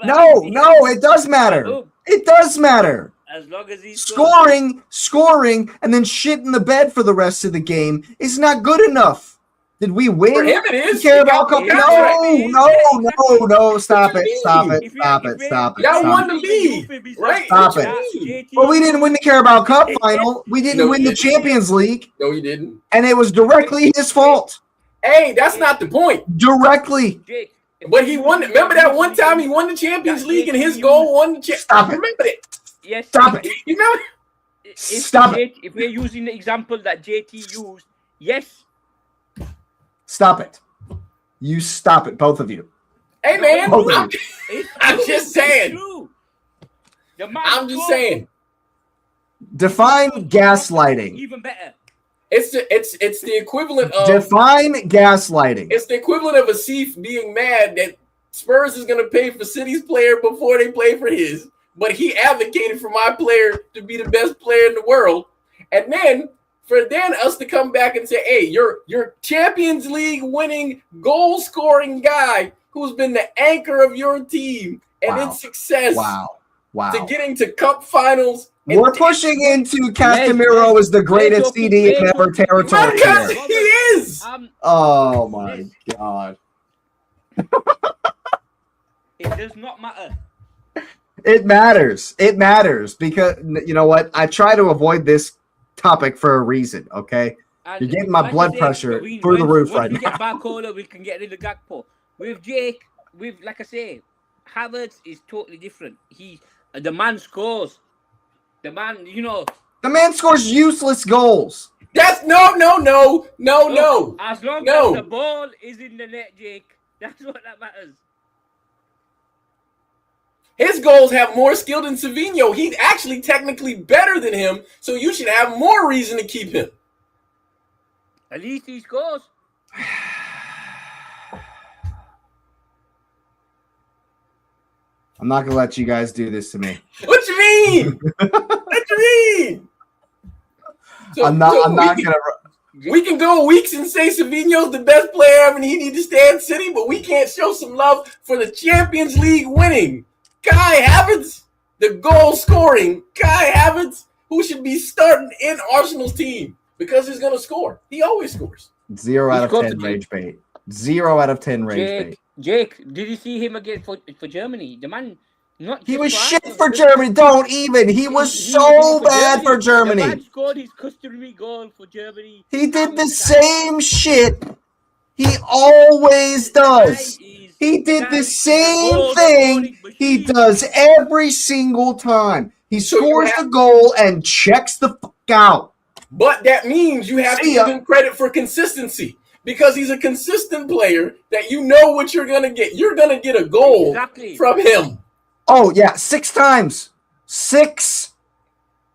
No, it does matter. It does matter. As long as he's scoring, and then shit in the bed for the rest of the game is not good enough. Did we win? For him, it is. Care about no. Stop it. Y'all won the league, right? Stop it. But we didn't win the Carabao Cup final. We didn't win the Champions League. No, you didn't. And it was directly his fault. Hey, that's not the point. Directly. But he won. Remember that one time he won the Champions League and his goal won the Champions. Stop it. Remember that? Yes. Stop it. You know. Stop it. If we're using the example that JT used, yes. Stop it. You stop it, both of you. Hey, man. I'm just saying. I'm just saying. Define gaslighting. Even better. It's the equivalent of define gaslighting. It's the equivalent of Asif being mad that Spurs is going to pay for City's player before they play for his, but he advocated for my player to be the best player in the world, and then for us to come back and say, "Hey, your Champions League winning goal scoring guy who's been the anchor of your team and its success, to getting to cup finals." We're pushing into Casemiro as the greatest CD in ever territory. Because he is. Oh my God. It does not matter. It matters. It matters because you know what? I try to avoid this topic for a reason. Okay, and you're getting my blood pressure through the roof right now. We get Barcola, we can get rid of Gakpo. With Jake, like I say, Havertz is totally different. The man scores. The man scores useless goals. That's no. As long as the ball is in the net, Jake, that's what that matters. His goals have more skill than Savinho. He's actually technically better than him, so you should have more reason to keep him. At least he scores. I'm not gonna let you guys do this to me. What you mean? What you mean? So, I'm not gonna. We can go weeks and say Savinho's the best player ever and he needs to stay in City, but we can't show some love for the Champions League winning Kai Havertz, the goal scoring Kai Havertz, who should be starting in Arsenal's team because he's going to score. He always scores. 0 out of 10 rage bait. 0 out of 10 rage bait. Jake, did you see him again for Germany? The man, he was shit for Germany. Don't even. He was so bad for Germany. The man scored his customary goal for Germany. He did the same shit he always does. He did the same thing he does every single time. He scores the goal and checks the fuck out. But that means you have to give him credit for consistency because he's a consistent player that you know what you're going to get. You're going to get a goal from him. Oh, yeah, 6 times. 6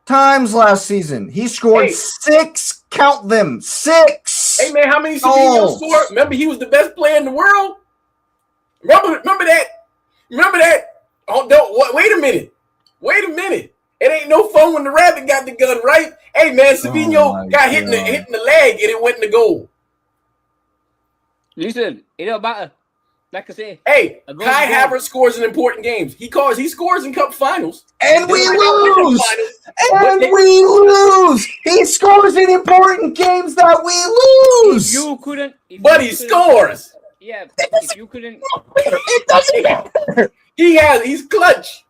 times last season. He scored 6, count them, 6. Hey, man, how many Savinho scored? Remember, he was the best player in the world? Remember that? Remember that? Oh, wait a minute. It ain't no fun when the rabbit got the gun, right? Hey, man, Savinho got hit in the leg and it went in the goal. Listen, it don't matter. Like I say, hey, Kai Havertz scores in important games. He scores in cup finals. And we lose. We lose. He scores in important games that we lose. But he scores. Yeah, if you couldn't. It doesn't matter. He's clutch.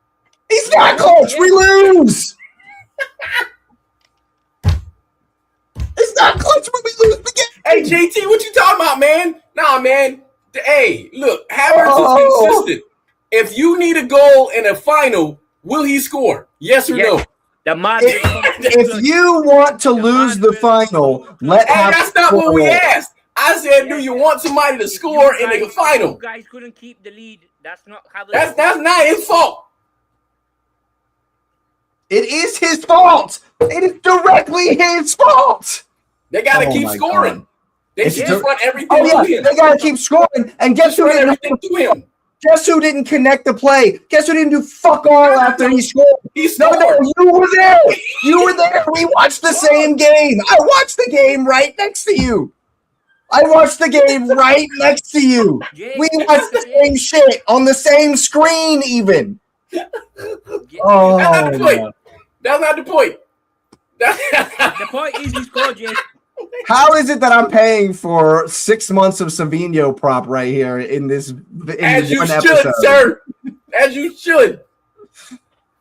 He's not clutch. We lose. It's not clutch when we lose the game. Hey, JT, what you talking about, man? Nah, man. Hey, look, Havertz is consistent. If you need a goal in a final, will he score? Yes or no? If you want to lose the final, that's not what we asked. I said, do you want somebody to score in the final? You guys couldn't keep the lead. That's not how. That's not his fault. It is his fault. It is directly his fault. They got to keep scoring. God. They should just run everything to him. They got to keep scoring. And guess who didn't connect the play? Guess who didn't do fuck all after he scored? He scored. No, you were there. You were there. We watched the same game. I watched the game right next to you. We watched the same shit on the same screen even. Oh, that's not the point. That's not the point. The point is you scored, Jake. How is it that I'm paying for 6 months of Savinho prop right here in this As you should, episode? Sir. As you should.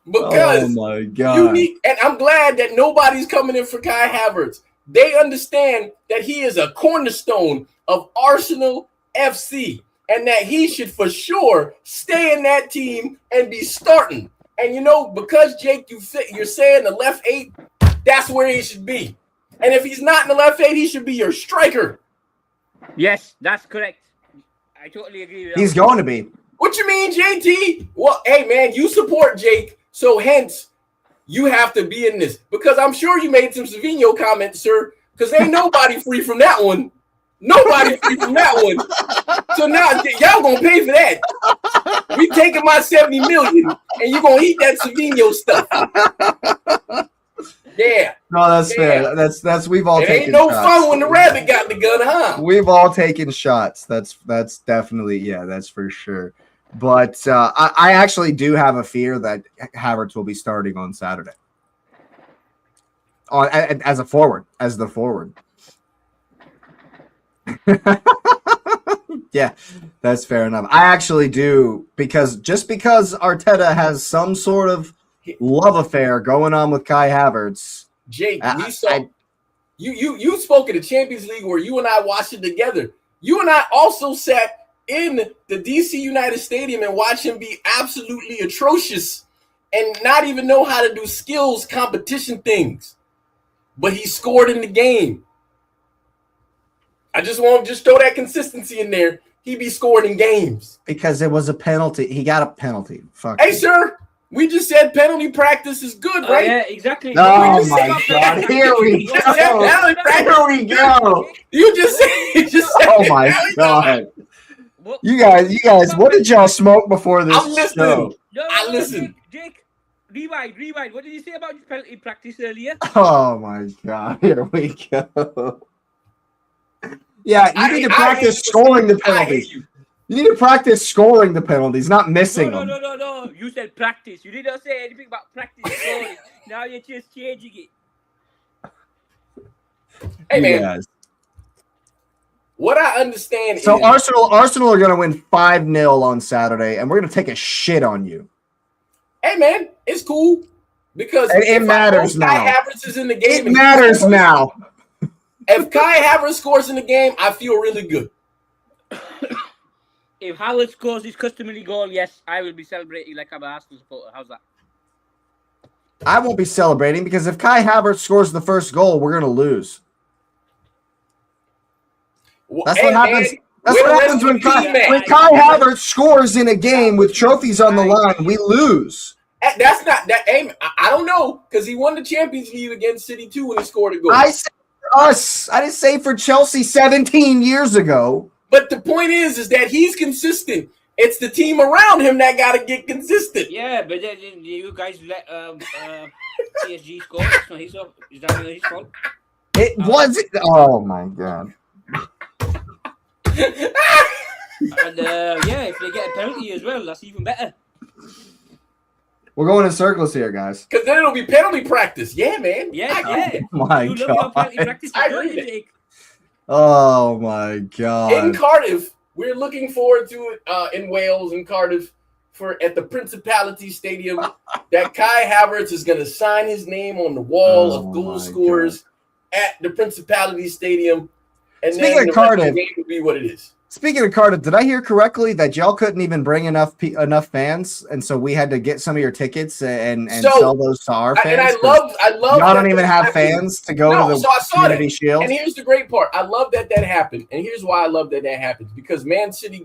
Because my God. and I'm glad that nobody's coming in for Kai Havertz. They understand that he is a cornerstone of Arsenal FC and that he should for sure stay in that team and be starting. And because Jake, you're saying the left 8, that's where he should be. And if he's not in the left 8, he should be your striker. Yes, that's correct. I totally agree with that. He's going to be. What you mean, JT? Well, hey, man, you support Jake, so hence you have to be in this. Because I'm sure you made some Savinho comments, sir, because ain't nobody free from that one. Nobody free from that one. So now y'all going to pay for that. We taking my $70 million, and you're going to eat that Savinho stuff. Yeah. No, that's fair. That's we've all taken shots. Ain't no fun when the rabbit got the gun, huh? We've all taken shots. That's definitely, that's for sure. But I actually do have a fear that Havertz will be starting on Saturday. As the forward. Yeah, that's fair enough. I actually do because Arteta has some sort of love affair going on with Kai Havertz. Jake, we saw you spoke at the Champions League where you and I watched it together. You and I also sat in the DC United Stadium and watched him be absolutely atrocious and not even know how to do skills competition things. but he scored in the game. I just want to just throw that consistency in there. He be scoring in games. Because it was a penalty. He got a penalty. Fuck. Hey, sir, we just said penalty practice is good, right? Yeah, exactly. Oh my God! Here we go. Here we go. You just said. Oh my God! You guys, what did y'all smoke before this I'm listening. show? I listen. Jake, rewind. What did you say about penalty practice earlier? Oh my God! Here we go. Yeah, you need to practice scoring the penalties. You need to practice scoring the penalties, not missing them. No. You said practice. You did not say anything about practice scoring. Now you're just changing it. Hey, man. Yes. What I understand is... So Arsenal are going to win 5-0 on Saturday, and we're going to take a shit on you. Hey, man, it's cool. Because it matters now. Kai Havertz is in the game. It matters now. If Kai Havertz scores in the game, I feel really good. If Havertz scores his customary goal, yes, I will be celebrating like I'm an Arsenal supporter. How's that? I won't be celebrating because if Kai Havertz scores the first goal, we're going to lose. That's what happens. That's what happens when Kai Havertz scores in a game with trophies on the line. We lose. That's not that aim. I don't know because he won the Champions League against City too when he scored a goal. I said for us. I didn't say for Chelsea 17 years ago. But the point is that he's consistent. It's the team around him that got to get consistent. Yeah, but then you guys let PSG score. That's not his fault. Is that not his fault? It wasn't. Oh my God. And if they get a penalty as well, that's even better. We're going in circles here, guys. Because then it'll be penalty practice. Yeah, man. Yeah. Oh my God. I agree. Oh my God. In Cardiff, we're looking forward to it in Wales and Cardiff at the Principality Stadium that Kai Havertz is going to sign his name on the wall of goal scorers at the Principality Stadium. And Speaking then of Cardiff, the game will be what it is. Speaking of Cardiff, did I hear correctly that y'all couldn't even bring enough fans, and so we had to get some of your tickets and sell those to our fans? And I love. Y'all don't even have fans to go to the Community Shield. And here's the great part: I love that happened. And here's why I love that happens: because Man City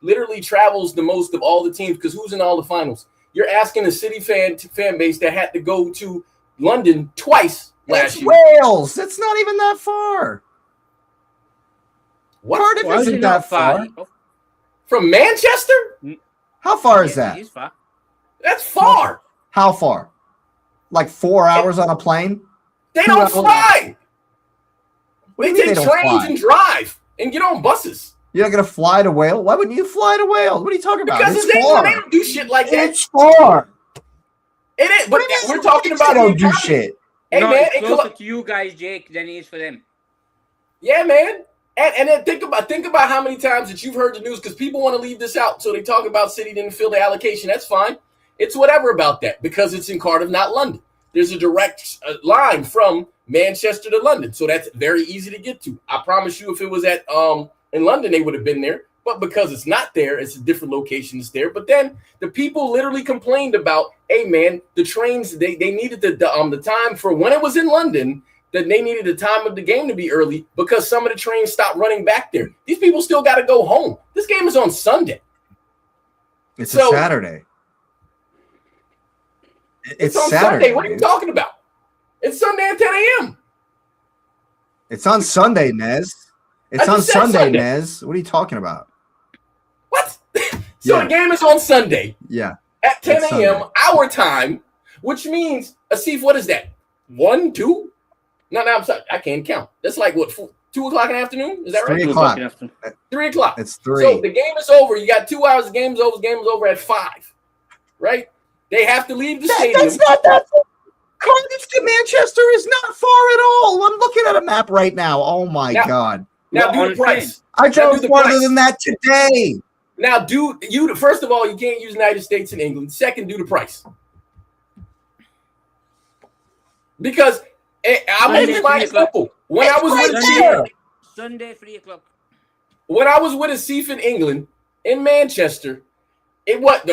literally travels the most of all the teams. Because who's in all the finals? You're asking a City fan base that had to go to London twice last year. Wales. It's not even that far. Cardiff isn't that far. From Manchester? How far is that? Far. That's far. How far? Like 4 hours on a plane? They don't fly. They take trains and drive and get on buses. You're not going to fly to Wales? Why wouldn't you fly to Wales? What are you talking about? Because they don't do shit like that. It's far. It is, but we're talking about they don't do shit. Hey, no, man, it's closer to you guys, Jake, than it is for them. Yeah, man. And then think about how many times that you've heard the news because people want to leave this out. So they talk about City didn't fill the allocation. That's fine. It's whatever about that because it's in Cardiff, not London. There's a direct line from Manchester to London. So that's very easy to get to. I promise you if it was at in London, they would have been there. But because it's not there, it's a different location that's there. But then the people literally complained about, hey, man, the trains, they needed the time for when it was in London – that they needed the time of the game to be early because some of the trains stopped running back there. These people still got to go home. This game is on Sunday. It's a Saturday. It's on Sunday. What are you talking about? It's Sunday at 10 a.m. It's on Sunday, Nez. It's on Sunday, Nez. What are you talking about? What? The game is on Sunday. Yeah. At 10 a.m. our time, which means, Asif, what is that? 1, 2? No, I'm sorry. I can't count. That's like, what, 2 o'clock in the afternoon? Is that right? 3 o'clock. 3 o'clock. It's 3. So the game is over. You got 2 hours. The game is over. The game is over at 5. Right? They have to leave the stadium. That's not that far. Cardiff to Manchester is not far at all. I'm looking at a map right now. Oh, my God. Now do the price. I drove farther than that today. Now, first of all, you can't use United States and England. Second, do the price. Because I'm making my example. When I was with Asif, Sunday, 3 o'clock. When I was with Asif in England, in Manchester,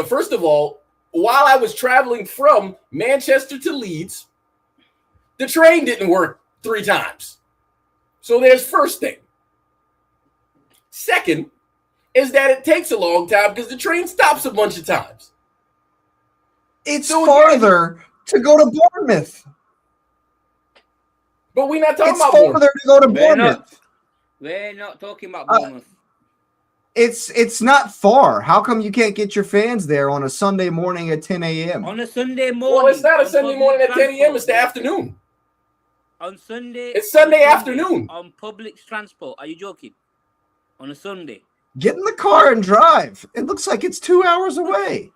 first of all, while I was traveling from Manchester to Leeds, The train didn't work 3 times. So there's first thing. Second is that it takes a long time because the train stops a bunch of times. It's farther to go to Bournemouth. But we're not talking It's about farther Bournemouth. to go to Bournemouth. We're not talking about Bournemouth. It's not far. How come you can't get your fans there on a Sunday morning at 10 a.m.? On a Sunday morning. Well, it's not a Sunday morning at 10 a.m. It's the afternoon. On Sunday. It's Sunday afternoon. On public transport. Are you joking? On a Sunday. Get in the car and drive. It looks like it's 2 hours away.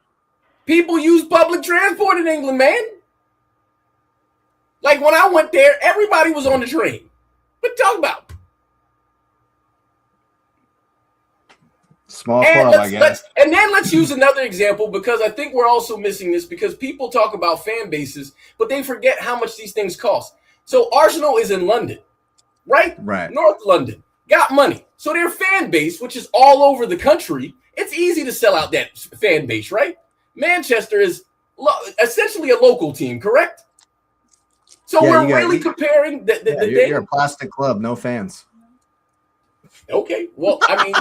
People use public transport in England, man. Like when I went there, everybody was on the train. What talk about? Small club, I guess. And then let's use another example because I think we're also missing this because people talk about fan bases, but they forget how much these things cost. So Arsenal is in London, right? Right. North London. Got money. So their fan base, which is all over the country, it's easy to sell out that fan base, right? Manchester is essentially a local team, correct? So we're really comparing the thing. You're a plastic club, no fans. Okay, well, I mean,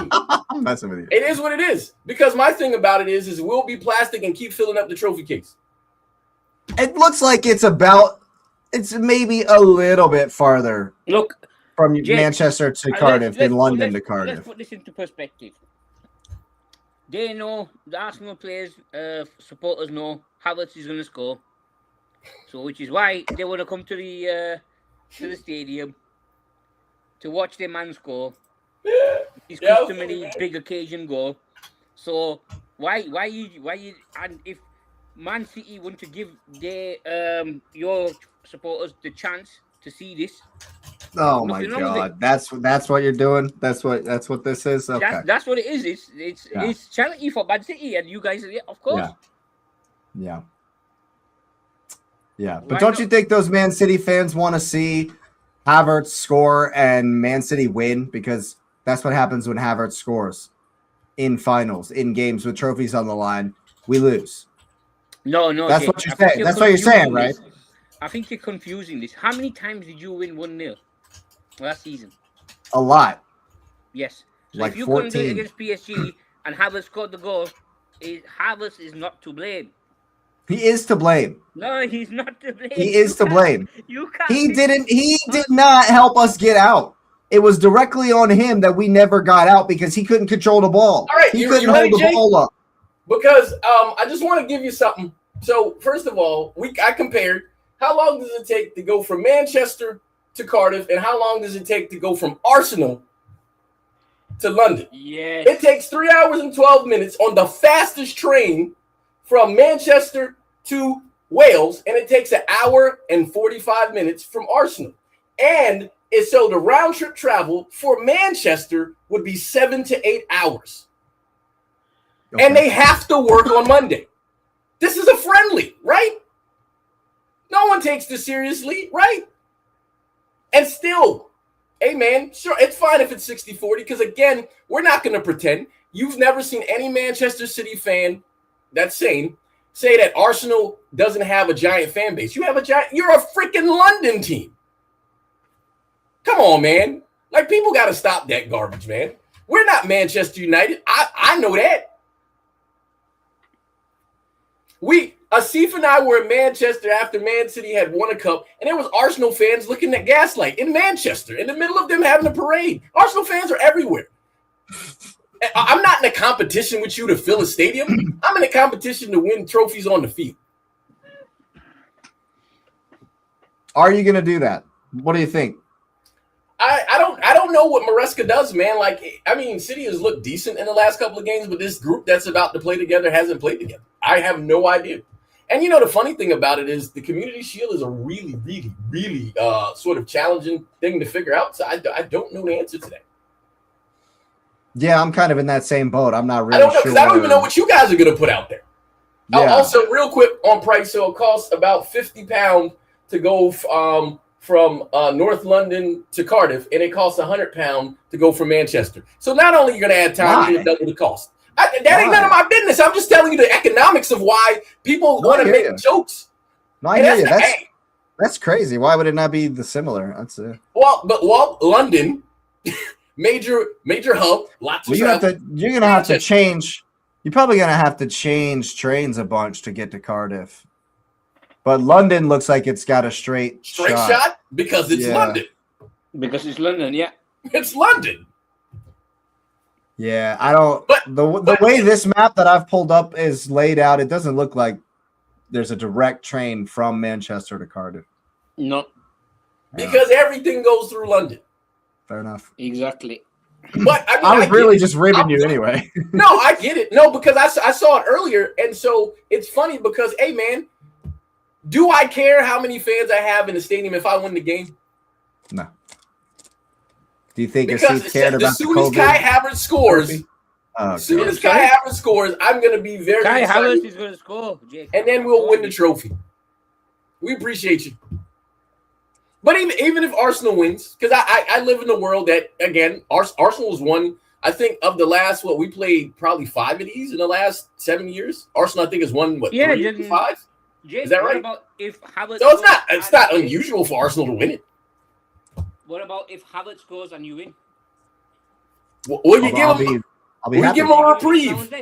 I'm messing with you. It is what it is. Because my thing about it is we'll be plastic and keep filling up the trophy case. It looks like it's maybe a little bit farther. Look, from Manchester to Cardiff than London to Cardiff. Let's put this into perspective. They know, the Arsenal players, supporters know Havertz is going to score. So, which is why they want to come to the stadium to watch their man score. His customary big occasion goal. So, why you, and if Man City want to give their your supporters the chance to see this. Oh my God! That's what you're doing. That's what this is. Okay, that's what it is. It's charity for Man City, and you guys, of course. Yeah. But don't you think those Man City fans want to see Havertz score and Man City win? Because that's what happens when Havertz scores in finals, in games with trophies on the line. We lose. No. That's what you're saying. That's what you're saying, right? I think you're confusing this. How many times did you win 1-0 last season? A lot. Yes. So like if you 14. couldn't do it against PSG and Havertz scored the goal, Havertz is not to blame. He is to blame. No, he's not to blame. He is to blame. You can't. He did not help us get out. It was directly on him that we never got out because he couldn't control the ball. All right, he couldn't hold the ball up. Because I just want to give you something. So first of all, I compared how long does it take to go from Manchester to Cardiff, and how long does it take to go from Arsenal to London? Yes. It takes 3 hours and 12 minutes on the fastest train from Manchester to Wales, and it takes 1 hour and 45 minutes from Arsenal. And so the round trip travel for Manchester would be 7 to 8 hours. Okay. And they have to work on Monday. This is a friendly, right? No one takes this seriously, right? And still, hey, man, sure, it's fine if it's 60-40 because, again, we're not going to pretend. You've never seen any Manchester City fan that's sane say that Arsenal doesn't have a giant fan base. You're a freaking London team. Come on, man. Like, people got to stop that garbage, man. We're not Manchester United. I know that. Asif and I were in Manchester after Man City had won a cup, and there was Arsenal fans looking at Gaslight in Manchester, in the middle of them having a parade. Arsenal fans are everywhere. I'm not in a competition with you to fill a stadium. I'm in a competition to win trophies on the field. Are you going to do that? What do you think? I don't know what Maresca does, man. Like, I mean, City has looked decent in the last couple of games, but this group that's about to play together hasn't played together. I have no idea. And, you know, the funny thing about it is the Community Shield is a really, really, really sort of challenging thing to figure out. So I don't know the answer to that. Yeah, I'm kind of in that same boat. I'm not really sure. I don't know, because I don't even know what you guys are going to put out there. Yeah. Also, real quick on price, so it costs about £50 to go from North London to Cardiff, and it costs £100 to go from Manchester. So not only are you going to add time, you're going to double the cost. That ain't none of my business. I'm just telling you the economics of why people want to make jokes. No, I hear you. That's crazy. Why would it not be the similar? That's it. Well, London, major hub, lots of travel. You're gonna have to change. You're probably gonna have to change trains a bunch to get to Cardiff. But London looks like it's got a straight shot because it's London. Because it's London, yeah. It's London. Yeah, I don't. The way this map that I've pulled up is laid out, it doesn't look like there's a direct train from Manchester to Cardiff. No. Because everything goes through London. Fair enough. Exactly. But I mean, I was really just ribbing you anyway. No, I get it. No, because I saw it earlier, and so it's funny because, hey, man, do I care how many fans I have in the stadium if I win the game? No. Do you think because Asif cared about as soon as Kai Havertz scores, Kai Havertz scores, I'm going to be very Kai excited. Havertz is going to score, Jake. And then we'll win the trophy. We appreciate you. But even if Arsenal wins, because I live in a world that, again, Arsenal's won, I think, of the last, we played probably 5 of these in the last 7 years. Arsenal, I think, has won, 3 5? Jake, is that right? About if Havertz so it's not unusual for Arsenal to win it. What about if Havertz scores and you win? Will you give him a reprieve?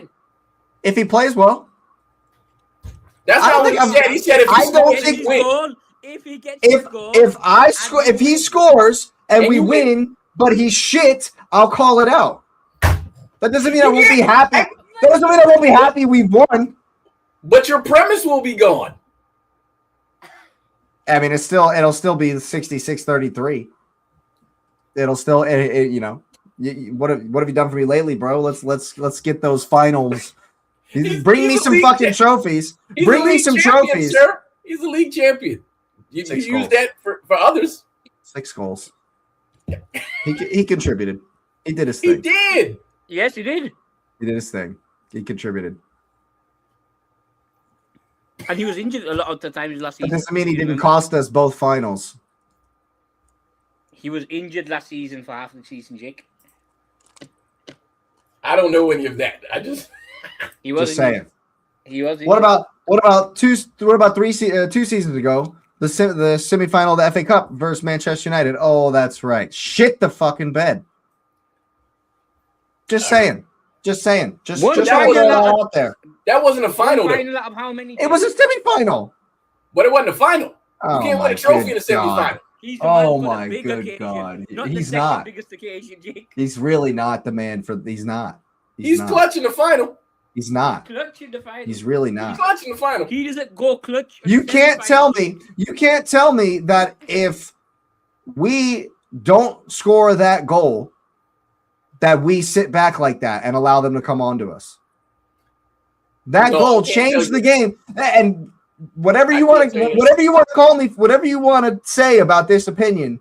If he plays well. That's not what he said. He said if he gets if he scores and we win, but he's shit, I'll call it out. That doesn't mean I won't be happy. That doesn't mean I won't be happy we won. But your premise will be gone. I mean, it'll still be 66-33. It'll still, what have you done for me lately, bro? Let's get those finals. Bring me some fucking trophies. Bring me some trophies. Sir. He's the league champion. You can use that for others. 6 goals. He contributed. He did his thing. He did. Yes, he did. He did his thing. He contributed. And he was injured a lot of the times last season. That doesn't mean he didn't cost us both finals. He was injured last season for half the season, Jake. I don't know any of that. He was just saying. He was. What about 2 seasons ago? The semifinal of the FA Cup versus Manchester United. Oh, that's right. Shit the fucking bed. Just saying. Just trying to get that out there. That wasn't a final. Out of how many? It was a semifinal. But it wasn't a final. You can't win a trophy in a semifinal. Oh my good God! He's not. Biggest occasion, Jake. He's really not the man for. He's not. He's not. clutching the final. He's not. Clutching the final. He's really not. He's clutching the final. He doesn't go clutch. You can't tell me. You can't tell me that if we don't score that goal, that we sit back like that and allow them to come on to us. That goal changed the game. And whatever you want to call me, whatever you want to say about this opinion,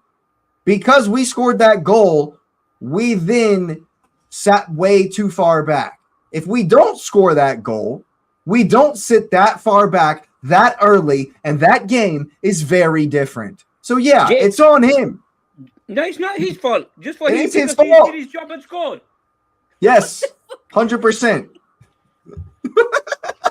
because we scored that goal, we then sat way too far back. If we don't score that goal, we don't sit that far back that early, and that game is very different. So yeah, it's on him. No, it's not his fault. Just for it's him his because fault. He did his job and scored. Yes, 100%.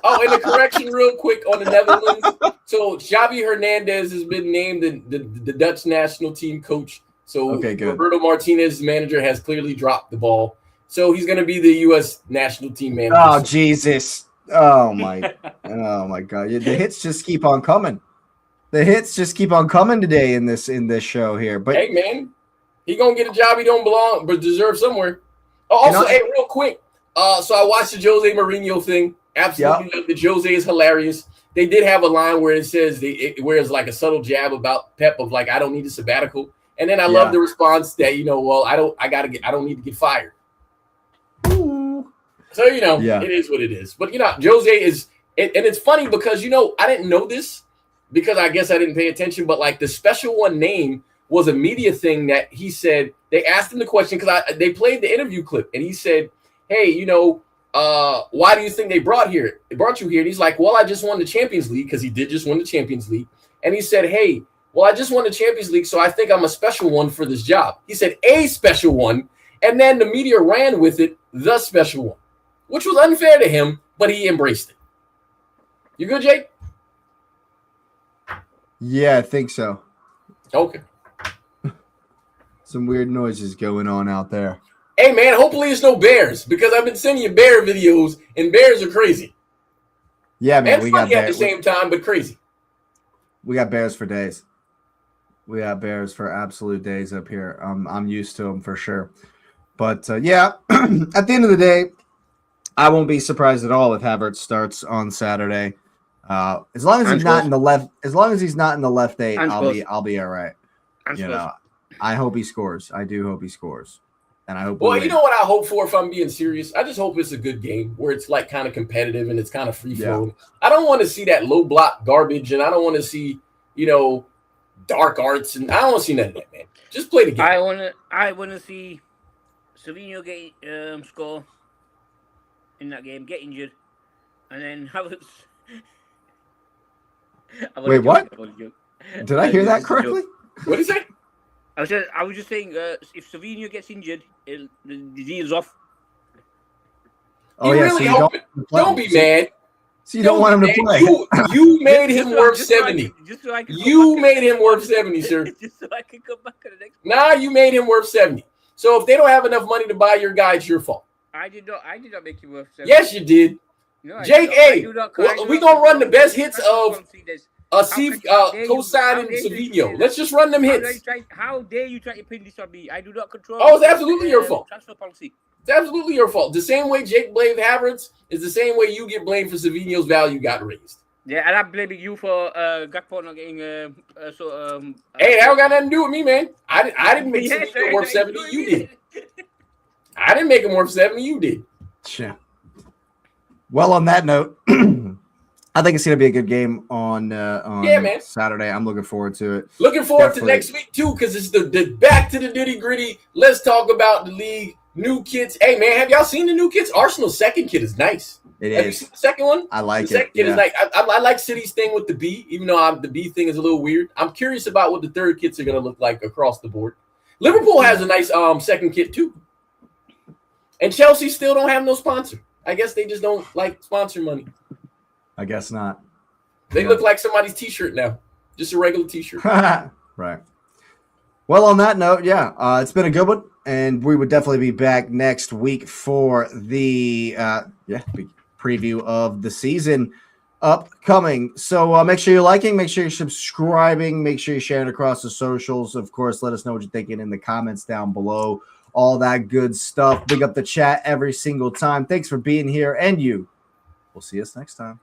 Oh, and a correction real quick on the Netherlands. So Xavi Hernandez has been named the Dutch national team coach. So okay, good. Roberto Martinez's manager has clearly dropped the ball. So he's going to be the U.S. national team manager. Oh, Jesus. Oh, my God. The hits just keep on coming. The hits just keep on coming today in this show here. But hey, man, he going to get a job he don't belong but deserve somewhere. Oh, also, hey, real quick. So I watched the Jose Mourinho thing. Absolutely love it. Jose is hilarious. They did have a line where it says where it's like a subtle jab about Pep of like, I don't need a sabbatical. And then I love the response that, I don't need to get fired. So, it is what it is. But, Jose is, and it's funny because, I didn't know this because I guess I didn't pay attention, but like the special one name was a media thing that he said, they asked him the question because they played the interview clip and he said, hey, why do you think they brought you here? And he's like, well, I just won the Champions League because he did just win the Champions League. And he said, hey, well, I just won the Champions League, so I think I'm a special one for this job. He said a special one. And then the media ran with it, the special one, which was unfair to him, but he embraced it. You good, Jake? Yeah, I think so. Okay. Some weird noises going on out there. Hey, man, hopefully it's no bears because I've been sending you bear videos, and bears are crazy. Yeah, man, And we got funny at the bears. same time, but crazy. We got bears for days. We got bears for absolute days up here. I'm used to them for sure. But yeah, at the end of the day, I won't be surprised at all if Havertz starts on Saturday. As long as he's not in the left, eight, I'll be all right. You know, I hope he scores. I do hope he scores, and I hope. Well, you know what I hope for if I'm being serious? I just hope it's a good game where it's like kind of competitive and it's kind of free flowing. Yeah. I don't want to see that low block garbage, and I don't want to see dark arts, and I don't want to see none of that, man. Just play the game. I wanna see Savinho get score in that game, get injured, and then Havertz. Wait, what? Did I hear that correctly? What did you say? I was just saying, if Savinho gets injured, the deal's off. Oh, yeah, really don't be mad. So you don't want him to play. You made him worth 70. You made him worth 70, sir. Just so I can come back to the next. Nah, you made him worth 70. So if they don't have enough money to buy your guy, it's your fault. I did not make you worth 70. Yes, you did. No, Jake, we're going to run the best hits of Asif co-signing Savinho. Let's just run them hits. How dare you try to pin this on me? I do not control. Oh, it's absolutely your fault. Transfer policy. It's absolutely your fault. The same way Jake blamed Havertz is the same way you get blamed for Savinho's value got raised. Yeah, and I'm blaming you for Gakpo not getting Hey, that don't got nothing to do with me, man. I didn't make Savinho worth 70. You did. I didn't make him worth 70. You did. Sure. Well, on that note, I think it's going to be a good game on Saturday. I'm looking forward to it. Looking forward to next week, too, because it's the back to the nitty-gritty. Let's talk about the league. New kits. Hey, man, have y'all seen the new kits? Arsenal's second kit is nice. Have you seen the second one? I like it. The second kit is nice. I like City's thing with the B, even though the B thing is a little weird. I'm curious about what the third kits are going to look like across the board. Liverpool has a nice second kit, too. And Chelsea still don't have no sponsor. I guess they just don't like sponsor money. I guess not. They look like somebody's T-shirt now. Just a regular T-shirt. Right. Well, on that note, it's been a good one. And we would definitely be back next week for the preview of the season upcoming. So make sure you're liking, make sure you're subscribing, make sure you're sharing across the socials. Of course, let us know what you're thinking in the comments down below. All that good stuff. Big up the chat every single time. Thanks for being here, and we'll see us next time.